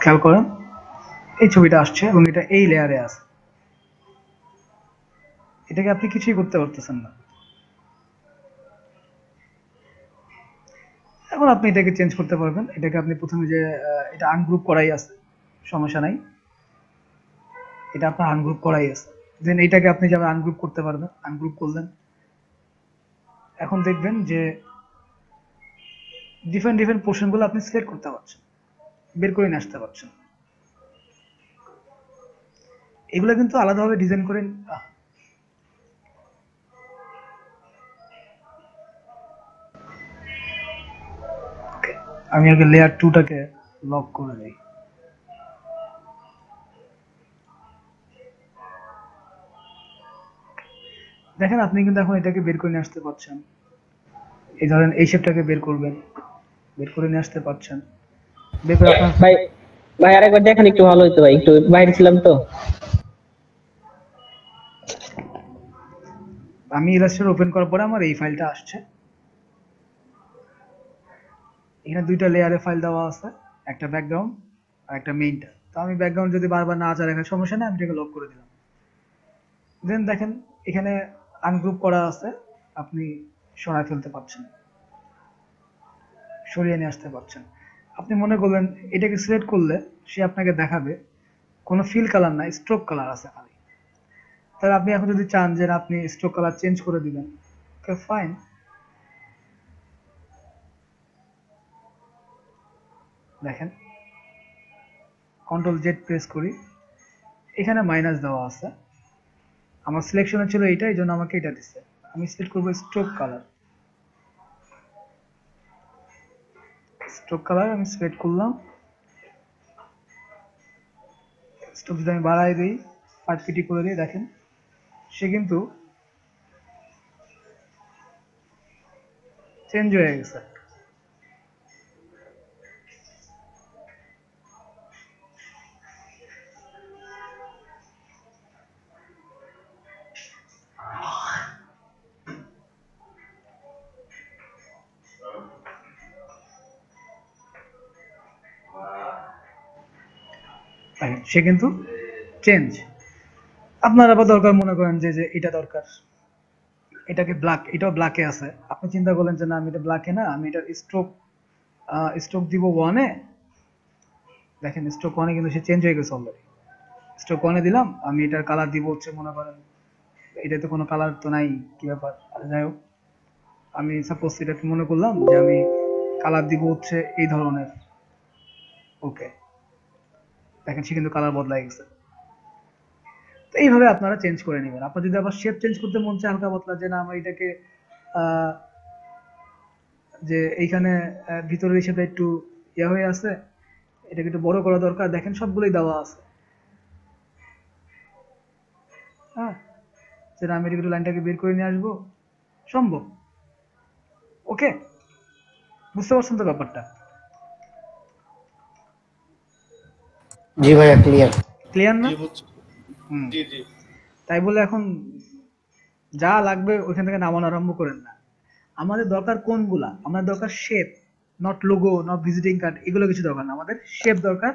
খেয়াল করেন এই ছবিটা আসছে এবং এটা এই লেয়ারে আছে। এটাকে আপনি কিছুই করতে পারতেছেন না। এখন আপনি এটাকে চেঞ্জ করতে পারবেন। এটাকে আপনি প্রথমে যে এটা আনগ্রুপ করাই আছে, সমস্যা নাই, এটা আপনার আনগ্রুপ করাই আছে। দেন এটাকে আপনি যেমন আনগ্রুপ করতে পারবেন, আনগ্রুপ করলেন। এখন দেখবেন যে ডিফারেন্ট ডিফারেন্ট পোর্শনগুলো আপনি সিলেক্ট করতে পারছেন, বের করে নিয়ে আসতে পারছেন। এগুলো কিন্তু আলাদাভাবে ডিজাইন করে আমি আগে লেয়ার 2টাকে লক করে দিই। দেখেন আপনি কিন্তু এখন এটাকে বের করে নিয়ে আসতে পারছেন। এই ধরেন এই শেপটাকে বের করবেন, বের করে নিয়ে আসতে পারছেন। বের করে আপনার ভাই ভাই আরেকবার দেখেন একটু ভালো হতো ভাই, একটু বাইরে ছিলাম তো। আমি ইলাস্ট্রেটর ওপেন করার পরে আমার এই ফাইলটা আসছে। এখানে দুইটা লেয়ারে ফাইল দেওয়া আছে, একটা ব্যাকগ্রাউন্ড আর একটা মেইনটা। তো আমি ব্যাকগ্রাউন্ড যদি বারবার না চাই রাখার সমস্যা নেই, আমি এটাকে লক করে দিলাম। দেন দেখেন এখানে আনগ্রুপ করা আছে, আপনি সরায় ফেলতে পারছেন, সরিয়ে নিয়ে আসতে পারছেন। আপনি মনে করলেন এটাকে সিলেক্ট করলে সে আপনাকে দেখাবে কোনো ফিল কালার না, স্ট্রোক কালার আছে খালি। তাহলে আপনি এখন যদি চান যে আপনি স্ট্রোক কালার চেঞ্জ করে দিবেন, ওকে ফাইন। দেখেন কন্ট্রোল জেড প্রেস করি, এখানে মাইনাস দেওয়া আছে। আমার সিলেকশনে ছিল এইটা, এই জন্য আমাকে এটা দিচ্ছে। আমি সিলেক্ট করবো স্ট্রোক কালার। স্ট্রোক কালার আমি সিলেক্ট করলাম। স্ট্রোক যদি আমি বাড়াই দিই, 5 করে দিই, দেখেন সে কিন্তু চেঞ্জ হয়ে গেছে। সে কিন্তু চেঞ্জ। আপনার আবার দরকার মনে করেন যে যে এটা দরকার, এটাকে ব্ল্যাক, এটাও ব্ল্যাকে আছে। আপনি চিন্তা করলেন যে না আমি এটা ব্ল্যাকে না, আমি এটা স্ট্রোক দিব 1-এ। দেখেন স্ট্রোক 1-এ কিন্তু সে চেঞ্জ হয়ে গেছে অলরেডি। স্ট্রোক 1-এ দিলাম, আমি এটার কালার দিব হচ্ছে মনে করেন এটাতে কোনো কালার তো নাই, কি ব্যাপার, যাই হোক আমি সাপোজ এটাকে মনে করলাম যে আমি কালার দিব হচ্ছে এই ধরনের। ওকে, দেখেন সে কিন্তু কালার বদলাই গেছে। তো এইভাবে আপনারা চেঞ্জ করে নেবেন। আপনার যদি আবার শেপ চেঞ্জ করতে মন চায় হালকা পাতলা, যে না আমার এটাকে যে এইখানে ভিতরের হিসেবে একটু ইয়া হয়ে আছে, এটাকে একটু বড় করা দরকার, দেখেন সবগুলোই দেওয়া আছে। হ্যাঁ, যেটা আমি একটু লাইনটাকে বের করে নিয়ে আসবো, সম্ভব। ওকে, বুঝতে পারছেন তো ব্যাপারটা? জি ভাইয়া, ক্লিয়ার। ক্লিয়ার না? জি বুঝছি। হুম। জি জি। তাই বলে এখন যা লাগবে ওইখান থেকে নামানো আরম্ভ করেন না। আমাদের দরকার কোনগুলা? আমাদের দরকার shape, not logo, not visiting card, এগুলো কিছু দরকার না। আমাদের শেপ দরকার,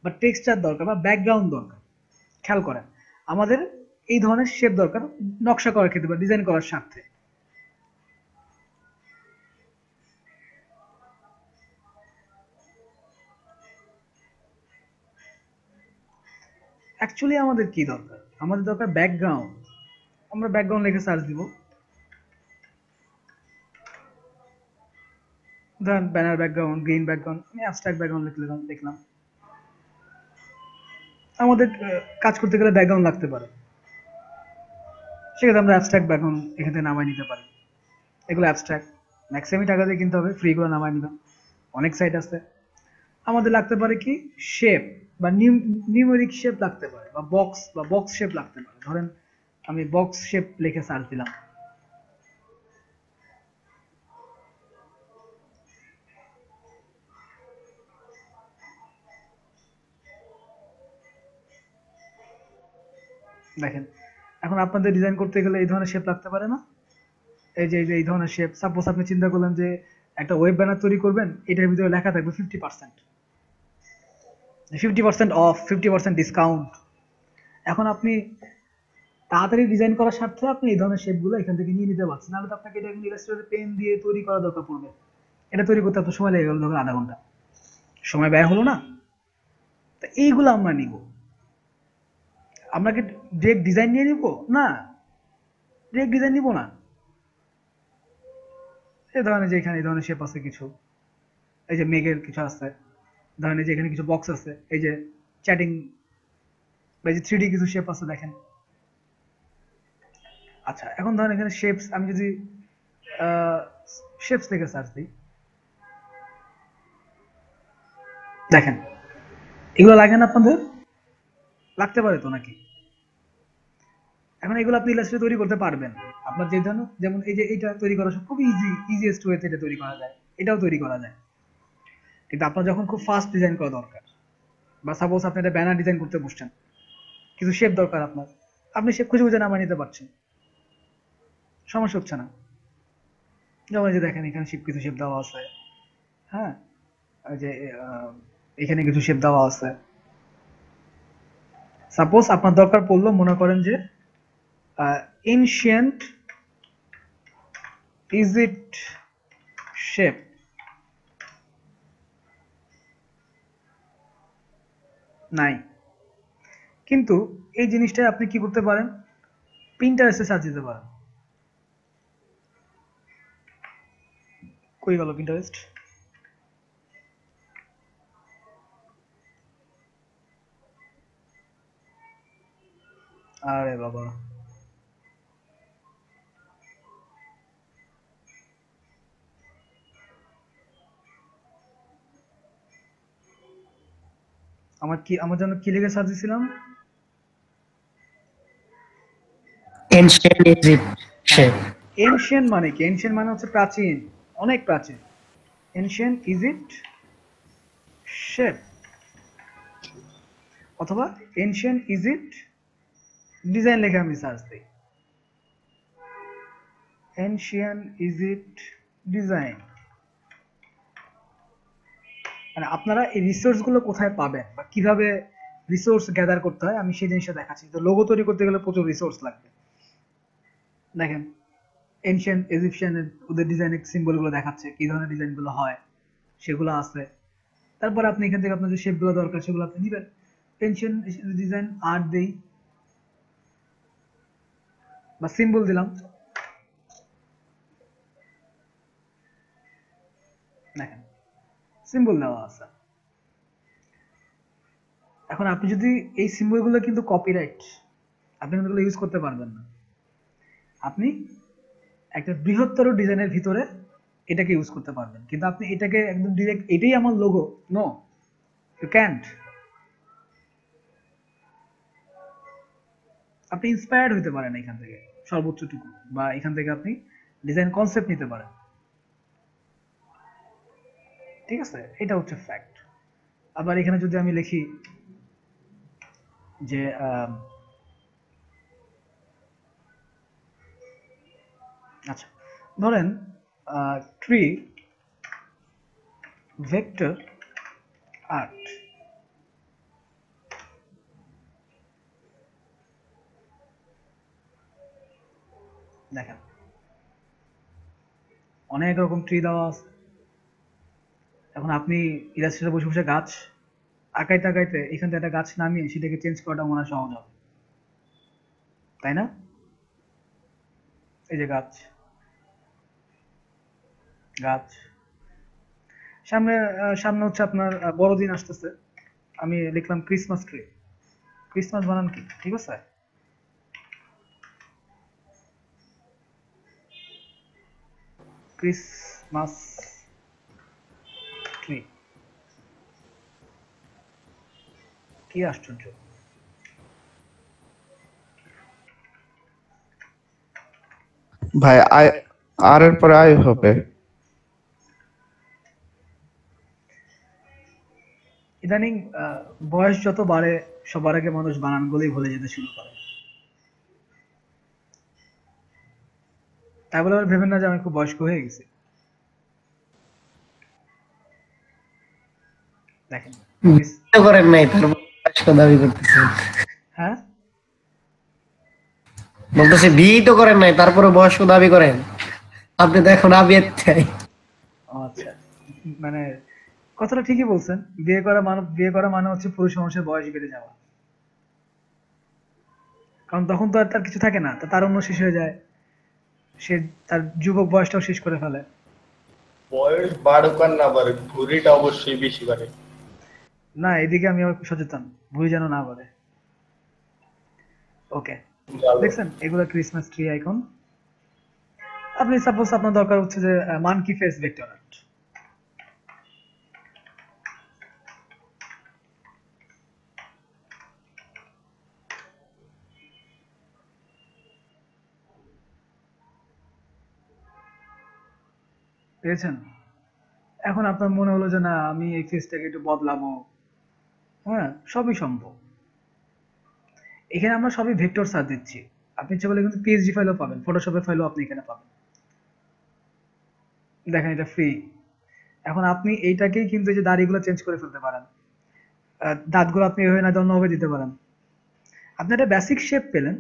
বা টেক্সচার দরকার, বা ব্যাকগ্রাউন্ড দরকার। খেয়াল করেন, আমাদের এই ধরনের শেপ দরকার নকশা করার ক্ষেত্রে বা ডিজাইন করার স্বার্থে। অ্যাকচুয়ালি আমাদের কি দরকার? আমাদের দরকার ব্যাকগ্রাউন্ড। আমরা ব্যাকগ্রাউন্ড লিখে সার্চ দিব, ধরেন ব্যানার ব্যাকগ্রাউন্ড, গ্রিন ব্যাকগ্রাউন্ড, আমি অ্যাবস্ট্রাক্ট ব্যাকগ্রাউন্ড লিখলাম। আমাদের কাজ করতে গেলে ব্যাকগ্রাউন্ড লাগতে পারে, সেক্ষেত্রে আমরা অ্যাবস্ট্রাক্ট ব্যাকগ্রাউন্ড এখান থেকে নামাই নিতে পারি। এগুলো অ্যাবস্ট্রাক্ট, ম্যাক্সিমাম টাকা দিয়ে কিনতে হবে, ফ্রিগুলো নামাই নিলাম, অনেক সাইট আছে। আমাদের লাগতে পারে কি শেপ, বা নিউমেরিক শেপ লাগতে পারে, বা বক্স শেপ লাগতে পারে। ধরেন আমি বক্স শেপ লিখে সার্চ দিলাম, দেখেন এখন আপনাদের ডিজাইন করতে গেলে এই ধরনের শেপ লাগতে পারে না? এই যে এই ধরনের শেপ। সাপোজ আপনি চিন্তা করলেন যে একটা ওয়েব ব্যানার তৈরি করবেন, এটার ভিতরে লেখা থাকবে 50% অফ, 50% ডিসকাউন্ট। এখন আপনি তাড়াতাড়ি ডিজাইন করার স্বার্থে আপনি এই ধরনের শেপগুলো এখান থেকে নিয়ে নিতে পারছেন, নাহলে তো আপনাকে এটা ইলাস্ট্রেটরে পেন দিয়ে তৈরি করা দরকার পড়বে। এটা তৈরি করতে আপনার সময় লেগে গেল ধরুন আধা ঘন্টা, সময় ব্যয় হলো না? তো এইগুলো আমরা নিব। আমরা কি ডিরেক্ট ডিজাইন নিয়ে নিব? না, ডিরেক্ট ডিজাইন নিব না। এই ধরনের যে এখানে এই ধরনের শেপ আছে কিছু, এই যে মেঘের কিছু আছে, ধরেন এই যে এখানে কিছু বক্স আছে, এই যে চ্যাটিং, এই যে 3D কিছু শেপ আছে দেখেন। আচ্ছা এখন ধরেন এখানে শেপস, আমি যদি শেপস থেকে সার্চ দিই, দেখেন এগুলো লাগে না আপনাদের? লাগতে পারে তো নাকি? এখন এগুলো আপনি ইলাস্ট্রেটর তৈরি করতে পারবেন আপনার যে ধরনের, যেমন এই যে এটা তৈরি করা খুব ইজিয়েস্ট ওয়েতে এটা তৈরি করা যায়, এটাও তৈরি করা যায়। কিন্তু আপনার যখন খুব ফাস্ট ডিজাইন করা দরকার, বা সাপোজ আপনি একটা ব্যানার ডিজাইন করতে বসছেন, কিছু শেপ দরকার আপনার, আপনি শেপ খুঁজে খুঁজে নামিয়ে নিতে পারছেন, সমস্যা হচ্ছে না। যেমন এই যে দেখেন এখানে কিছু শেপ দেওয়া আছে, হ্যাঁ, এই যে এখানে কিছু শেপ দেওয়া আছে। সাপোজ আপনার দরকার পড়লো, মনে করেন যে এনশিয়েন্ট ইজিপ্ট শেপ, নাই, কিন্তু এই জিনিসটা আপনি কি করতে পারেন, পিন্টারেস্টে সার্চ দিতে পারেন। কই গেল পিন্টারেস্ট? আরে বাবা, আমার জন্য কি লিখে সার্চ দিছিলাম? Ancient Egypt shape. এনশিয়েন্ট মানে কি? এনশিয়েন্ট মানে হচ্ছে প্রাচীন, অনেক প্রাচীন। এনশিয়েন্ট ইজিপ্ট শেপ, অথবা এনশিয়েন্ট ইজিপ্ট ডিজাইন লিখে আমি সার্চ দিই, এনশিয়েন্ট ইজিপ্ট ডিজাইন। মানে আপনারা এই রিসোর্স গুলো কোথায় পাবেন বা কিভাবে রিসোর্স গ্যাদার করতে হয় আমি সেই জিনিসটা দেখাচ্ছি। তো লোগো তৈরি করতে গেলে প্রচুর রিসোর্স লাগবে। দেখেন এনশিয়েন্ট ইজিপশিয়ানের ওদের ডিজাইনের সিম্বল গুলো দেখাচ্ছে, কি ধরনের ডিজাইন গুলো হয় সেগুলো আছে। তারপর আপনি এখান থেকে আপনার যে শেপ গুলো দরকার সেগুলো আপনি নিবেন। এনশিয়েন্ট ডিজাইন আর্ট দেই বা সিম্বল দিলাম, দেখেন সিম্বল দেওয়া আছে। এখন আপনি যদি এই সিম্বল গুলো কিন্তু কপিরাইট, আপনি কিন্তু ইউজ করতে পারবেন না। আপনি একটা বৃহত্তর ডিজাইনের ভিতরে এটাকে ইউজ করতে পারবেন, কিন্তু আপনি এটাকে একদম ডিরেক্ট এটাই আমার লোগো, নো, ইউ ক্যান্ট। আপনি ইন্সপায়ার্ড হতে পারেন এখান থেকে সর্বোচ্চটুকু, বা এখান থেকে আপনি ডিজাইন কনসেপ্ট নিতে পারেন, ঠিক আছে? এটা হচ্ছে ফ্যাক্ট। আবার এখানে যদি আমি লিখি যে আচ্ছা ধরেন ট্রি ভেক্টর আর্ট, দেখেন অনেক রকম ট্রি দেওয়া আছে। এখন আপনি ইলাস্ট্রেটরে বসে বসে গাছ আঁকাইতে আঁকাইতে এখান থেকে একটা গাছ নামিয়ে সেটাকে চেঞ্জ করাটা মনে হয় সহজ হবে, তাই না? এই যে গাছ, গাছ সামনে সামনে হচ্ছে আপনার বড়দিন আসতেছে, আমি লিখলাম ক্রিসমাস ট্রি। ক্রিসমাস বানান কি? ঠিক আছে, ক্রিসমাস ট্রি। কি আশ্চর্য! ভাই আর এর পরে আই হবে। ইদানিং বয়স যত বাড়ে সবার আগে মানুষ বানানগুলোই ভুলে যেতে শুরু করে। তাই বলে আবার ভেবেন না যে আমি খুব বয়স্ক হয়ে গেছি। দেখেন করেন নাই, তারপর দাবি করতেছেন। হ্যাঁ বলতেছে বিয়ে তো করেন নাই তারপরে বয়স্ক দাবি করেন, আপনি তো এখন আবিয়াত চাই। আচ্ছা, মানে কথাটা ঠিকই বলছেন। বিয়ে করা মানে হচ্ছে পুরুষ মানুষের বয়স বেড়ে যাওয়া, কারণ তখন তো আর তার কিছু থাকে না, তার অন্য শেষ হয়ে যায়, সে তার যুবক বয়সটাও শেষ করে ফেলে। বয়স বাড়ুক আর না বাড়ুক, ঘুড়িটা অবশ্যই বেশি বাড়ে। না, এদিকে আমি আবার সচেতন, ভুল যেন না বলে। ওকে, দেখছেন এগুলো ক্রিসমাস ট্রি আইকন। আপনি সাপোজ আপনার দরকার হচ্ছে যে মানকি ফেস ভেক্টর আর্ট, পেয়েছেন? এখন আপনার মনে হলো যে না আমি এই ফেসটাকে একটু বদলাবো, হ্যাঁ সবই সম্ভব। এখানে আমরা সবই ভেক্টর সার্চ দিচ্ছি, আপনি ইচ্ছে করলে কিন্তু পিএসডি ফাইলও পাবেন, ফটোশপের ফাইলও আপনি এখানে পাবেন। দেখেন এটা ফ্রি। এখন আপনি এইটাকেই কিন্তু এই যে দাড়িগুলো চেঞ্জ করে ফেলতে পারেন, দাঁতগুলো আপনি এভাবে না অন্যভাবে দিতে পারেন। আপনি একটা বেসিক শেপ পেলেন,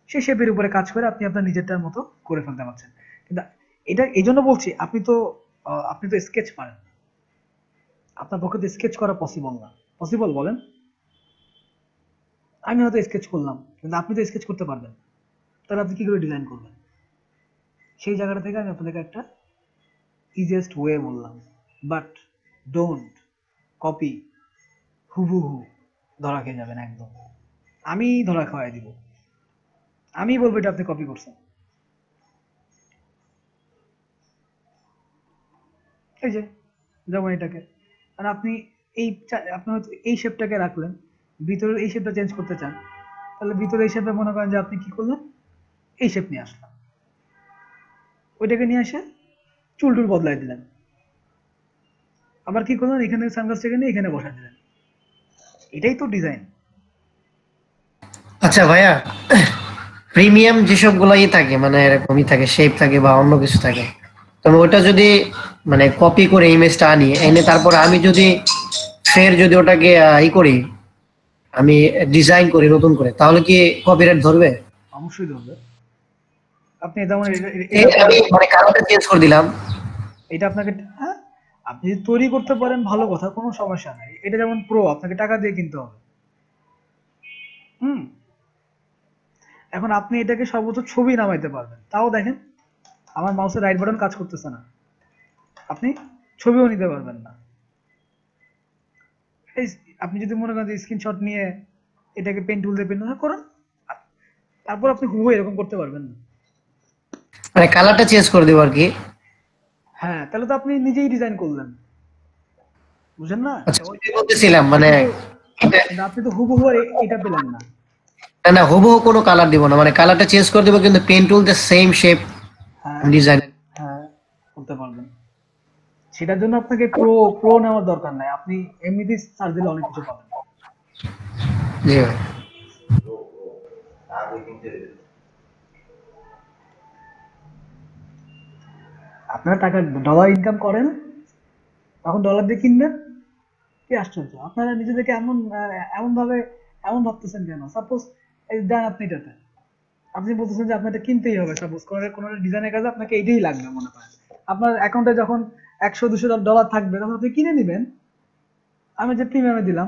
সেই শেপের উপরে কাজ করে আপনি আপনার নিজেরটার মতো করে ফেলতে পারছেন। কিন্তু এটা এই জন্য বলছি, আপনি তো স্কেচ পারেন, আপনার পক্ষে তো স্কেচ করা পসিবল না। পসিবল বলেন? আমি হয়তো স্কেচ করলাম, কিন্তু আপনি তো স্কেচ করতে পারবেন, তাহলে আপনি কি করে ডিজাইন করবেন? সেই জায়গাটা থেকে আমি আপনাদেরকে একটা ইজিয়েস্ট ওয়ে বললাম, বাট ডোন্ট কপি। হুবহু ধরা খেয়ে যাবেন একদম, আমি ধরা খাওয়াই দিব, আমি বলবো এটা আপনি কপি করছেন। এই যে যেমন এটাকে, আর আপনি আপনি হয়তো এই শেপটাকে রাখলেন, ভিতরের এই শেপটা চেঞ্জ করতে চান, তাহলে ভিতরে এই শেপে মনে করেন যে আপনি কি করলেন, এই শেপ নিয়ে আসলাম, ওইটাকে নিয়ে এসে চুল টুল বদলাই দিলেন, আবার কি করলেন এখানে সানগ্লাসটাকে নিয়ে এখানে বসাই দিলেন। এটাই তো ডিজাইন। আচ্ছা ভাইয়া, প্রিমিয়াম যেসব গুলাই থাকে মানে এরকমই থাকে, শেপ থাকে বা অন্য কিছু থাকে, তবে ওটা যদি মানে কপি করে ইমেজটা আনি, এনে তারপর আমি যদি ফের যদি ওটাকে করি, আমি ডিজাইন করি নতুন করে, তাহলে কি কপিরাইট ধরবে? অবশ্যই ধরবে। আপনি যেমন আমি মানে কালারটা চেঞ্জ করে দিলাম, এটা আপনাকে, হ্যাঁ আপনি যদি তৈরি করতে পারেন ভালো কথা, কোনো সমস্যা নাই। এটা যেমন প্রো, আপনাকে টাকা দিয়ে কিনতে হবে। এখন আপনি এটাকে সর্বোচ্চ ছবি নামাইতে পারবেন, তাও দেখেন আমার মাউসের রাইট বাটন কাজ করতেছে না, আপনি ছবিও নিতে পারবেন না। আপনি যদি মনে করেন যে স্ক্রিনশট নিয়ে এটাকে পেন টুল দিয়ে পেন করেন, তারপর আপনি হুবহু এরকম করতে পারবেন না। মানে কালারটা চেঞ্জ করে দেব আর কি। হ্যাঁ, তাহলে তো আপনি নিজেই ডিজাইন করলেন, বুঝেন না? আচ্ছা ওইটাই বলতেছিলাম, মানে আপনি তো হুবহু এটা পেলেন না। না না, হুবহু কোনো কালার দিব না, মানে কালারটা চেঞ্জ করে দেব, কিন্তু পেন টুল দিয়ে সেম শেপ ডিজাইন। হ্যাঁ করতে পারবেন। সেটার জন্য আপনাকে প্রো নেওয়ার দরকার নাই, আপনি এমনিতেই সার্চ দিলে অনেক কিছু পাবেন। জি ভাই। আপনারা টাকা ডলার ইনকাম করেন, তখন ডলার দিয়ে কিনবেন, কি আশ্চর্য! আপনারা নিজেদেরকে এমন ভাবে এমন ভাবতেছেন কেন? সাপোজ দেন আপনি এটাতে, আপনি বলতেছেন যে আপনার এটা কিনতেই হবে, সাপোজ কোনো ডিজাইনের কাজে আপনাকে এইটাই লাগবে মনে করেন, আপনার অ্যাকাউন্টে যখন $100-200 থাকবে তখন আপনি কিনে নেবেন। আমি যে প্রিমিয়ামে দিলাম।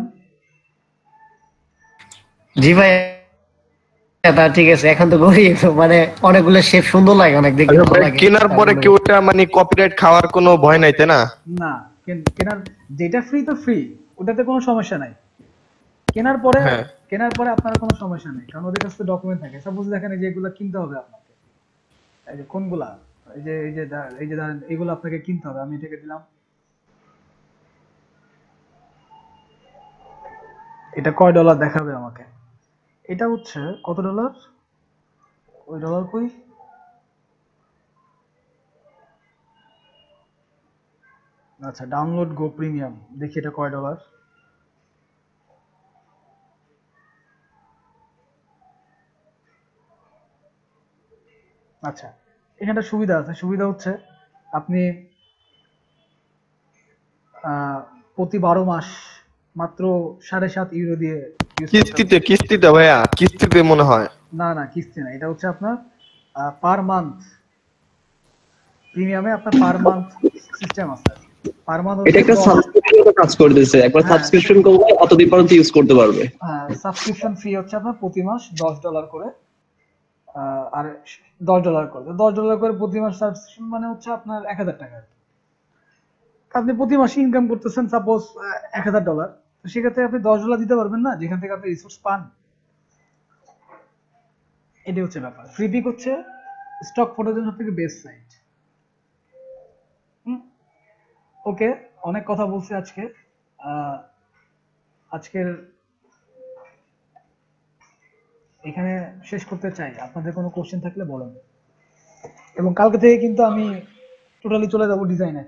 জি ভাই, তা ঠিক আছে, এখন তো গরিব, মানে অনেকগুলো শেপ সুন্দর লাগে, অনেক দেখতে ভালো লাগে। কেনার পরে কি ওটা মানে কপিরাইট খাওয়ার কোনো ভয় নাই তাই না? না, কেনার যেটা ফ্রি তো ফ্রি, ওটাতে কোনো সমস্যা নাই। কেনার পরে আপনার কোনো সমস্যা নেই, কারণ ওদের কাছে ডকুমেন্ট থাকে। সাপোজ দেখেন এই যে এগুলো কিনতে হবে আপনাকে, এই যে কোনগুলা, এই যে ধরেন এগুলো আপনাকে কিনতে হবে, আমি এটাকে দিলাম, এটা কয় ডলার দেখাবে আমাকে, এটা হচ্ছে কত ডলার, ওই ডলার কই, আচ্ছা ডাউনলোড গো প্রিমিয়াম, দেখি এটা কয় ডলার। আচ্ছা এখানটা সুবিধা আছে, সুবিধা হচ্ছে আপনি প্রতি 12 মাস মাত্র 7.5 ইউরো দিয়ে কিস্তিতে ভাইয়া, কিস্তিতে মনে হয়। না কিস্তি না, এটা হচ্ছে আপনার পার মান্থ প্রিমিয়ামে, আপনার পার মান্থ সিস্টেম আছে। পার মান্থ এটা একটা সাবস্ক্রিপশন কাজ করতেছে, একবার সাবস্ক্রিপশন করলে অতদিন পর্যন্ত ইউজ করতে পারবে। সাবস্ক্রিপশন ফি হচ্ছে আপনার প্রতি মাস $10 করে, আর $10 করে প্রতি মাস সাবস্ক্রিপশন, মানে হচ্ছে আপনার 1000 টাকা। আপনি প্রতি মাসে ইনকাম করতেছেন সাপোজ $1000, তো সেক্ষেত্রে আপনি $10 দিতে পারবেন না যেখান থেকে আপনি রিসোর্স পান। এটাই হচ্ছে ব্যাপার। ফ্রিপিক হচ্ছে স্টক ফটোর জন্য সবথেকে বেস্ট সাইট। ওকে, অনেক কথা বলছি আজকে। আজকের এখানে শেষ করতে চাই। আপনাদের কোনো কোশ্চেন থাকলে বলেন। এবং কালকে থেকে কিন্তু আমি টোটালি চলে যাব ডিজাইনে।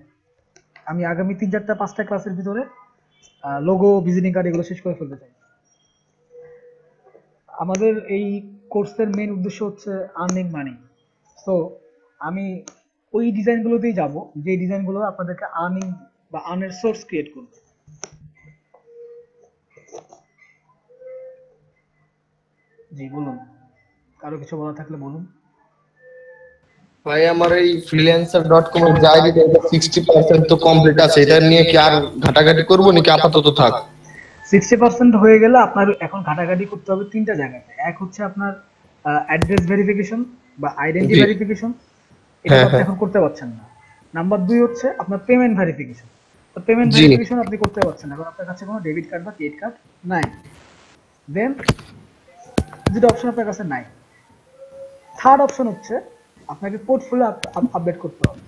আমি আগামী 3-4-5টা ক্লাসের ভিতরে লোগো, ভিজিটিং কার্ড এগুলো শেষ করে ফেলতে চাই। আমাদের এই কোর্সের মেইন উদ্দেশ্য হচ্ছে আর্নিং মানি। সো আমি ওই ডিজাইনগুলোতেই যাব যে ডিজাইনগুলো আপনাদেরকে আর্নিং বা আর্নের সোর্স ক্রিয়েট করবে। জি বলুন, কারো কিছু বলা থাকলে বলুন। ভাই আমার এই freelancer.com এর জায়গাটা 60% তো কমপ্লিট আছে, এটা নিয়ে কি আর ঘাটাঘাটি করব নাকি আপাতত থাক? 60% হয়ে গেলে আপনার এখন ঘাটাঘাটি করতে হবে 3টা জায়গাতে। এক হচ্ছে আপনার অ্যাড্রেস ভেরিফিকেশন বা আইডেন্টি ভেরিফিকেশন, এটা আপনি এখন করতে পারছেন না। নাম্বার 2 হচ্ছে আপনার পেমেন্ট ভেরিফিকেশন। তো পেমেন্ট ভেরিফিকেশন আপনি করতে পারছেন না কারণ আপনার কাছে কোনো ডেবিট কার্ড বা ক্রেডিট কার্ড নাই। দেন দুটো অপশন আপনার কাছে নাই। থার্ড অপশন হচ্ছে আপনাকে পোর্টফোলিও আপডেট করতে হবে।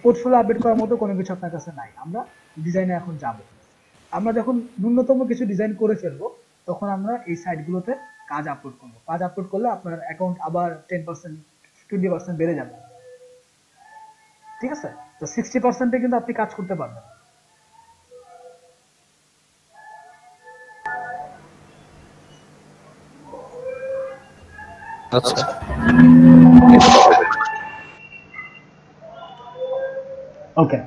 পোর্টফোলিও আপডেট করার মতো কোনো কিছু আপনার কাছে নাই। আমরা ডিজাইনে এখন যাব। আমরা যখন ন্যূনতম কিছু ডিজাইন করে ফেলবো তখন আমরা এই সাইটগুলোতে কাজ আপলোড করবো। কাজ আপলোড করলে আপনার অ্যাকাউন্ট আবার 10% 20% বেড়ে যাবে। ঠিক আছে? তো 60%-এ কিন্তু আপনি কাজ করতে পারবেন। আচ্ছা, ওকে,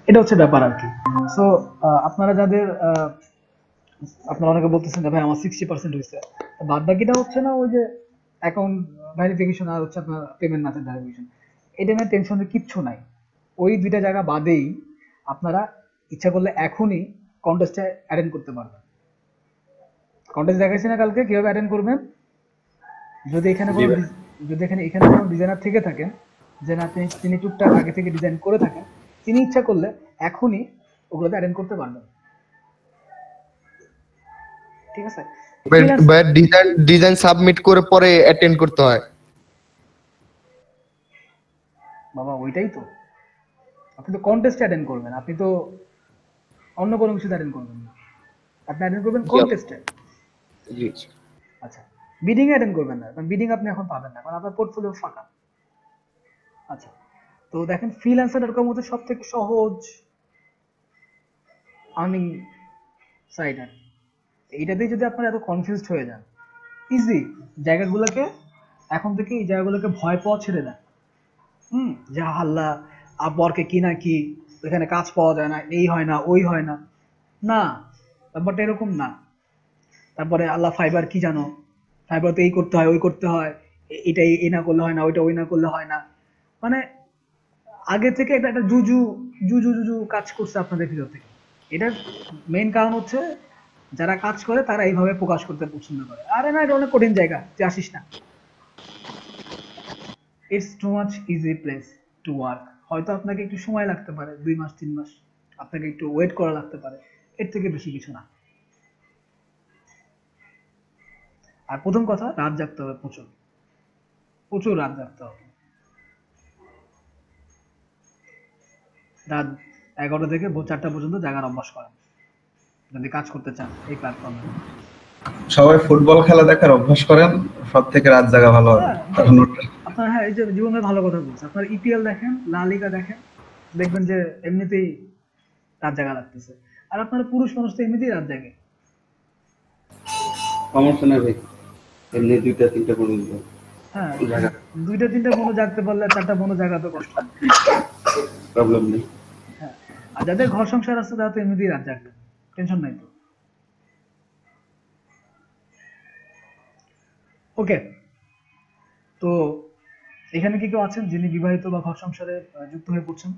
এটা হচ্ছে ব্যাপার আর কি। সো আপনারা যাদের আপনারা অনেকে বলতেছেন যে ভাই আমার 60% হয়েছে, বাদ বাকিটা হচ্ছে না ওই যে অ্যাকাউন্ট ভেরিফিকেশন আর হচ্ছে আপনার পেমেন্ট মেথড ভেরিফিকেশন, এটা নিয়ে টেনশনের কিচ্ছু নাই। ওই দুইটা জায়গা বাদেই আপনারা ইচ্ছা করলে এখনই কন্টেস্টে অ্যাটেন্ড করতে পারবেন। কন্টেস্ট দেখাইছি না কালকে কিভাবে অ্যাটেন্ড করবেন। যদি এখানে কোনো ডিজাইনার থেকে থাকেন যে না তিনি টুকটাক আগে থেকে ডিজাইন করে থাকেন, তিনি ইচ্ছা করলে এখনই ওগুলোতে অ্যাটেন্ড করতে পারবেন। ঠিক আছে? বাট ডিজাইন সাবমিট করে পরে অ্যাটেন্ড করতে হয় বাবা, ওইটাই তো। আপনি তো কন্টেস্টে অ্যাটেন্ড করবেন, আপনি তো অন্য কোনো কিছুতে অ্যাটেন্ড করবেন না। আপনি অ্যাটেন্ড করবেন কন্টেস্টে। জি। আচ্ছা, বিডিং এ অ্যাটেন্ড করবেন না, কারণ বিডিং আপনি এখন পাবেন না কারণ আপনার পোর্টফোলিও ফাঁকা। আচ্ছা, তো দেখেন freelancer.com হচ্ছে সবথেকে সহজ আর্নিং সাইট। আর এইটাতেই যদি আপনারা এত কনফিউজড হয়ে যান, ইজি জায়গাগুলোকে এখন থেকে এই জায়গাগুলোকে ভয় পাওয়া ছেড়ে দেন। যা হাল্লা আপওয়ার্কে কি না কি, এখানে কাজ পাওয়া যায় না, এই হয় না ওই হয় না, না ব্যাপারটা এরকম না। তারপরে আল্লাহ ফাইবার কি জানো, ফাইবার তো এই করতে হয় ওই করতে হয়, এটা এই না করলে হয় না, ওইটা ওই না করলে হয় না। মানে আগে থেকে এটা একটা জুজু জুজু জুজু কাজ করছে আপনাদের ভিতর থেকে। এটার মেইন কারণ হচ্ছে যারা কাজ করে তারা এইভাবে প্রকাশ করতে পছন্দ করে। আরে না, এটা অনেক কঠিন জায়গা, তুই আসিস না। It's too much easy place to work. হয়তো আপনাকে একটু সময় লাগতে পারে, 2 মাস 3 মাস আপনাকে একটু ওয়েট করা লাগতে পারে, এর থেকে বেশি কিছু না। আর প্রথম কথা, রাত জাগতে হবে, প্রচুর প্রচুর রাত জাগতে হবে। রাত 11টা থেকে ভোর 4টা পর্যন্ত জাগার অভ্যাস করেন যদি কাজ করতে চান এই প্ল্যাটফর্মে। সবাই ফুটবল খেলা দেখার অভ্যাস করেন, সব থেকে রাত জাগা ভালো হবে। আপনার হ্যাঁ, এই যে জীবনের ভালো কথা বলছে, আপনার ইপিএল দেখেন, লা লিগা দেখেন, দেখবেন যে এমনিতেই রাত জাগা লাগতেছে। আর আপনার পুরুষ মানুষ তো এমনিতেই রাত জাগে। সমস্যা নেই ভাই, এমনি 2টা 3টা পর্যন্ত। হ্যাঁ, 2টা 3টা বন্ধু জাগতে পারলে 4টা বন্ধু জাগা তো কষ্ট, প্রবলেম নেই। হ্যাঁ, আর যাদের ঘর সংসার আছে তারা তো এমনিতেই রাত জাগবে, টেনশন নাই তো। ওকে, তো এখানে কি কেউ আছেন যিনি বিবাহিত বা ঘর সংসারে যুক্ত হয়ে পড়ছেন?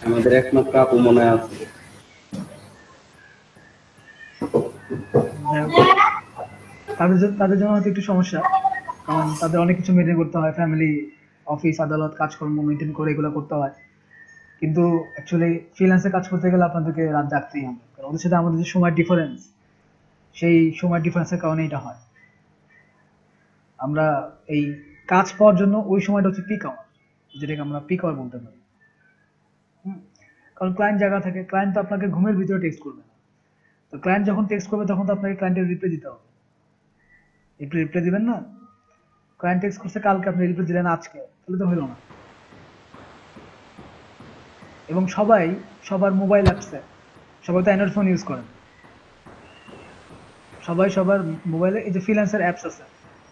আমাদের একমাত্র আপু মনে আছে। তাদের জন্য হয়তো একটু সমস্যা। কারণ তাদের অনেক কিছু মেনটেন করতে হয়, ফ্যামিলি, অফিস, আদালত, কাজকর্ম মেনটেন করে এগুলো করতে হয়। কিন্তু অ্যাকচুয়ালি ফ্রিল্যান্সে কাজ করতে গেলে আপনাদেরকে রাত জাগতেই হবে, কারণ ওদের সাথে আমাদের যে সময় ডিফারেন্স, সেই সময় ডিফারেন্সের কারণে এটা হয়। আমরা এই কাজ পাওয়ার জন্য ওই সময়টা হচ্ছে পিক আওয়ার, যেটাকে আমরা পিক আওয়ার বলতে পারি। কারণ ক্লায়েন্ট জায়গা থাকে, ক্লায়েন্ট তো আপনাকে ঘুমের ভিতরে টেক্সট করবে না। তো ক্লায়েন্ট যখন টেক্সট করবে তখন তো আপনাকে ক্লায়েন্টের রিপ্লাই দিতে হবে। একটু রিপ্লাই দিবেন না? ক্লায়েন্ট টেক্সট করছে কালকে, আপনি রিপ্লাই দিলেন আজকে, তাহলে তো হইল না। এবং সবার মোবাইল অ্যাপসে, সবাই তো অ্যান্ড্রয়েড ফোন ইউজ করেন, সবার মোবাইলে এই যে ফ্রিল্যান্সার অ্যাপস আছে,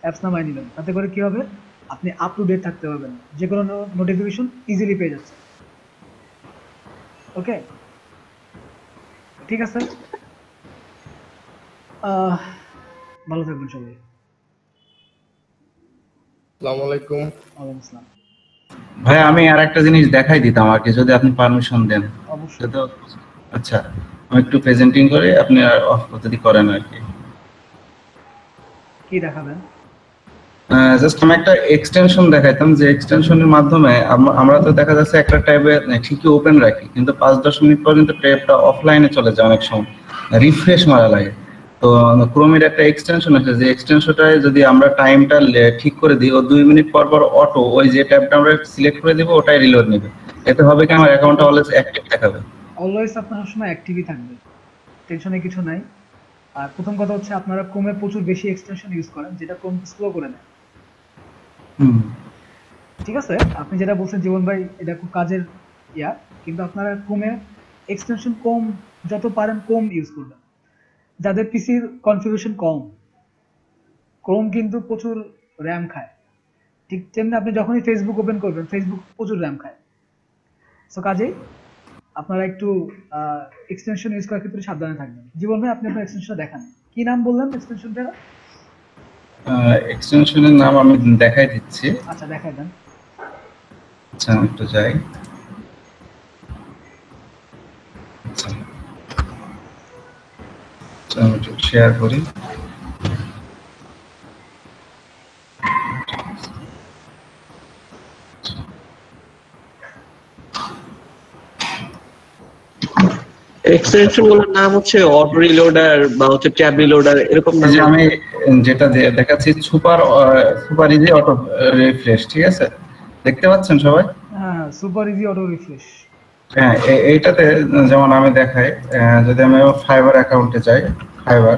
অ্যাপস নামায় নেবেন। তাতে করে কি হবে, আপনি আপ টু ডেট থাকতে পারবেন, যে কোনো নোটিফিকেশন ইজিলি পেয়ে যাচ্ছে। ওকে, ঠিক আছে, ভালো থাকবেন সবাই। আসসালামু আলাইকুম। ওয়ালাইকুম আসসালাম। ভাই আমি আর একটা জিনিস দেখাই দিতাম আর কি, যদি আপনি পারমিশন দেন। অবশ্যই। তো আচ্ছা, আমি একটু প্রেজেন্টিং করে আপনি অফ যদি করেন আর কি। কি দেখাবেন? জাস্ট আমি একটা এক্সটেনশন দেখাইতাম, যে এক্সটেনশনের মাধ্যমে আমরা তো দেখা যাচ্ছে একটা ট্যাবে ঠিকই ওপেন রাখি, কিন্তু 5-10 মিনিট পর কিন্তু ট্যাবটা অফলাইনে চলে যায়, অনেক সময় রিফ্রেশ মারা লাগে। তো ক্রোমের একটা এক্সটেনশন আছে, যে এক্সটেনশনটায় যদি আমরা টাইমটা ঠিক করে দিই, ও 2 মিনিট পর পর অটো ওই যে ট্যাবটা আমরা সিলেক্ট করে দিব ওটাই রিলোড নেবে। এতে হবে কি, আমার অ্যাকাউন্টটা অলওয়েজ অ্যাক্টিভ দেখাবে। অলওয়েজ আপনার সবসময় অ্যাক্টিভই থাকবে, টেনশনে কিছু নাই। আর প্রথম কথা হচ্ছে, আপনারা ক্রোমে প্রচুর বেশি এক্সটেনশন ইউজ করেন, যেটা ক্রোম স্লো করে নেয়। ঠিক আছে, আপনি যেটা বলছেন জীবন ভাই, এটা খুব কাজের ইয়া, কিন্তু আপনারা ক্রোমে এক্সটেনশন কম, যত পারেন কম ইউজ করবেন। যাদের পিসির কনফিগারেশন কম, ক্রোম কিন্তু প্রচুর র্যাম খায়। ঠিক তেমনি আপনি যখনই ফেসবুক ওপেন করবেন, ফেসবুক প্রচুর র্যাম খায়। সো কাজেই আপনারা একটু এক্সটেনশন ইউজ করার ক্ষেত্রে সাবধানে থাকবেন। জীবন ভাই, আপনি আপনার এক্সটেনশনটা দেখান, কি নাম বললেন এক্সটেনশনটা? এক্সটেনশনের নাম আমি দেখাই দিচ্ছি। আচ্ছা, দেখাই দেন। আচ্ছা, আমি একটু যাই। আচ্ছা, আমি একটু শেয়ার করি। এক্সটেনশন গুলোর নাম হচ্ছে অটো রিলোডার বা হচ্ছে ট্যাব রিলোডার, এরকম নাম। যে আমি যেটা দেখাচ্ছি সুপার ইজি অটো রিফ্রেশ, ঠিক আছে, দেখতে পাচ্ছেন সবাই? হ্যাঁ, সুপার ইজি অটো রিফ্রেশ। হ্যাঁ, এইটাতে যেমন আমি দেখাই, যদি আমি ফাইবার অ্যাকাউন্টে যাই, ফাইবার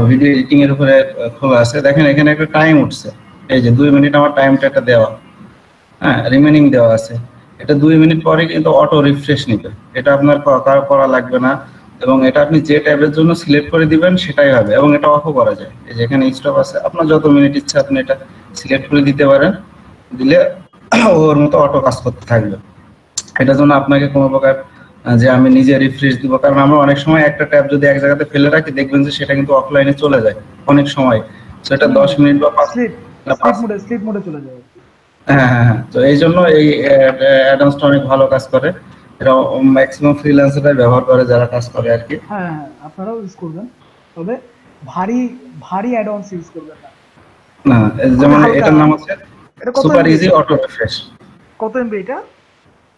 ভিডিও এডিটিং এর উপরে খোলা আছে, দেখেন এখানে একটা টাইম উঠছে, এই যে 2 মিনিট আমার টাইমটা একটা দেওয়া, হ্যাঁ, রিমেনিং দেওয়া আছে। এটা 2 মিনিট পরে কিন্তু অটো রিফ্রেশ নিবে, এটা আপনার করা লাগবে না। এবং এটা আপনি যে ট্যাবের জন্য সিলেক্ট করে দিবেন সেটাই হবে, এবং এটা অফও করা যায়। এই যে এখানে স্টপ আছে, আপনার যত মিনিট ইচ্ছা আপনি এটা সিলেক্ট করে দিতে পারেন, দিলে ওর মতো অটো কাজ করতে থাকবে। এটার জন্য আপনাকে কোনো প্রকার যে আমি নিজে রিফ্রেশ দিব, কারণ আমরা অনেক সময় একটা ট্যাব যদি এক জায়গাতে ফেলে রাখি, দেখবেন যে সেটা কিন্তু অফলাইনে চলে যায় অনেক সময়, সেটা 10 মিনিট বা 5 স্লিপ মোডে চলে যায়। হ্যাঁ, তো এই জন্য এই অ্যাডভান্সটা অনেক ভালো কাজ করে। এটা ম্যাক্সিমাম ফ্রিল্যান্সাররাই ব্যবহার করে, যারা কাজ করে আর কি। হ্যাঁ, আপনারাও ইউজ করবেন, তবে ভারী অ্যাডভান্স ইউজ করবেন না। যেমন এটার নাম হচ্ছে সুপার ইজি অটো রিফ্রেশ। কত এমবি এটা?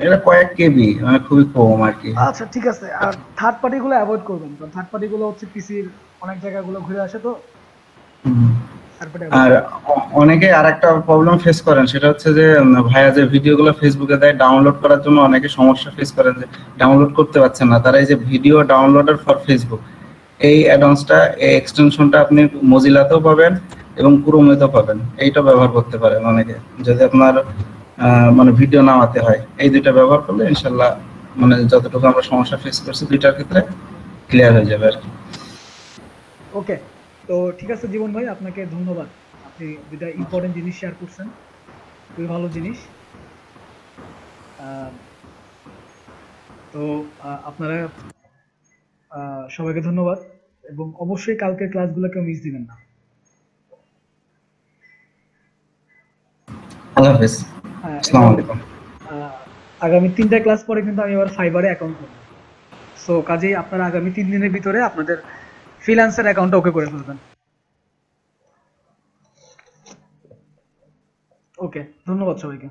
এটা কয়েক কেবি, মানে খুবই কম আর কি। আচ্ছা, ঠিক আছে। আর থার্ড পার্টি গুলো অ্যাভয়েড করবেন, কারণ থার্ড পার্টি গুলো হচ্ছে পিসির অনেক জায়গাগুলো ঘুরে আসে। তো আর অনেকে আরেকটা প্রবলেম ফেস করেন, সেটা হচ্ছে যে ভাইয়া যে ভিডিওগুলো ফেসবুকে দেয় ডাউনলোড করার জন্য, অনেকে সমস্যা ফেস করেন যে ডাউনলোড করতে পারছেন না। তারা এই যে ভিডিও ডাউনলোডার ফর ফেসবুক, এই অ্যাডভান্সটা, এই এক্সটেনশনটা আপনি মজিলাতেও পাবেন এবং ক্রোমেতেও পাবেন। এইটা ব্যবহার করতে পারেন অনেকে, যদি আপনার মানে ভিডিও নামাতে হয়। এই দুইটা ব্যবহার করলে ইনশাল্লাহ মানে যতটুকু আমরা সমস্যা ফেস করছি দুইটার ক্ষেত্রে ক্লিয়ার হয়ে যাবে আর কি। ওকে, তো ঠিক আছে জীবন ভাই, আপনাকে ধন্যবাদ। আপনি দুটা ইম্পর্টেন্ট জিনিস শেয়ার করছেন, খুবই ভালো জিনিস। তো আপনারা সবাইকে ধন্যবাদ, এবং অবশ্যই কালকের ক্লাসগুলোকেও মিস দিবেন না। আল্লাহ হাফেজ। আসসালামু আলাইকুম। আগামী 3টা ক্লাস পরে কিন্তু আমি আবার ফাইবারে অ্যাকাউন্ট করব। সো কাজেই আপনারা আগামী 3 দিনের ভিতরে আপনাদের ফ্রিল্যান্সার অ্যাকাউন্টটা ওকে করে ফেলবেন। ওকে, ধন্যবাদ সবাইকে।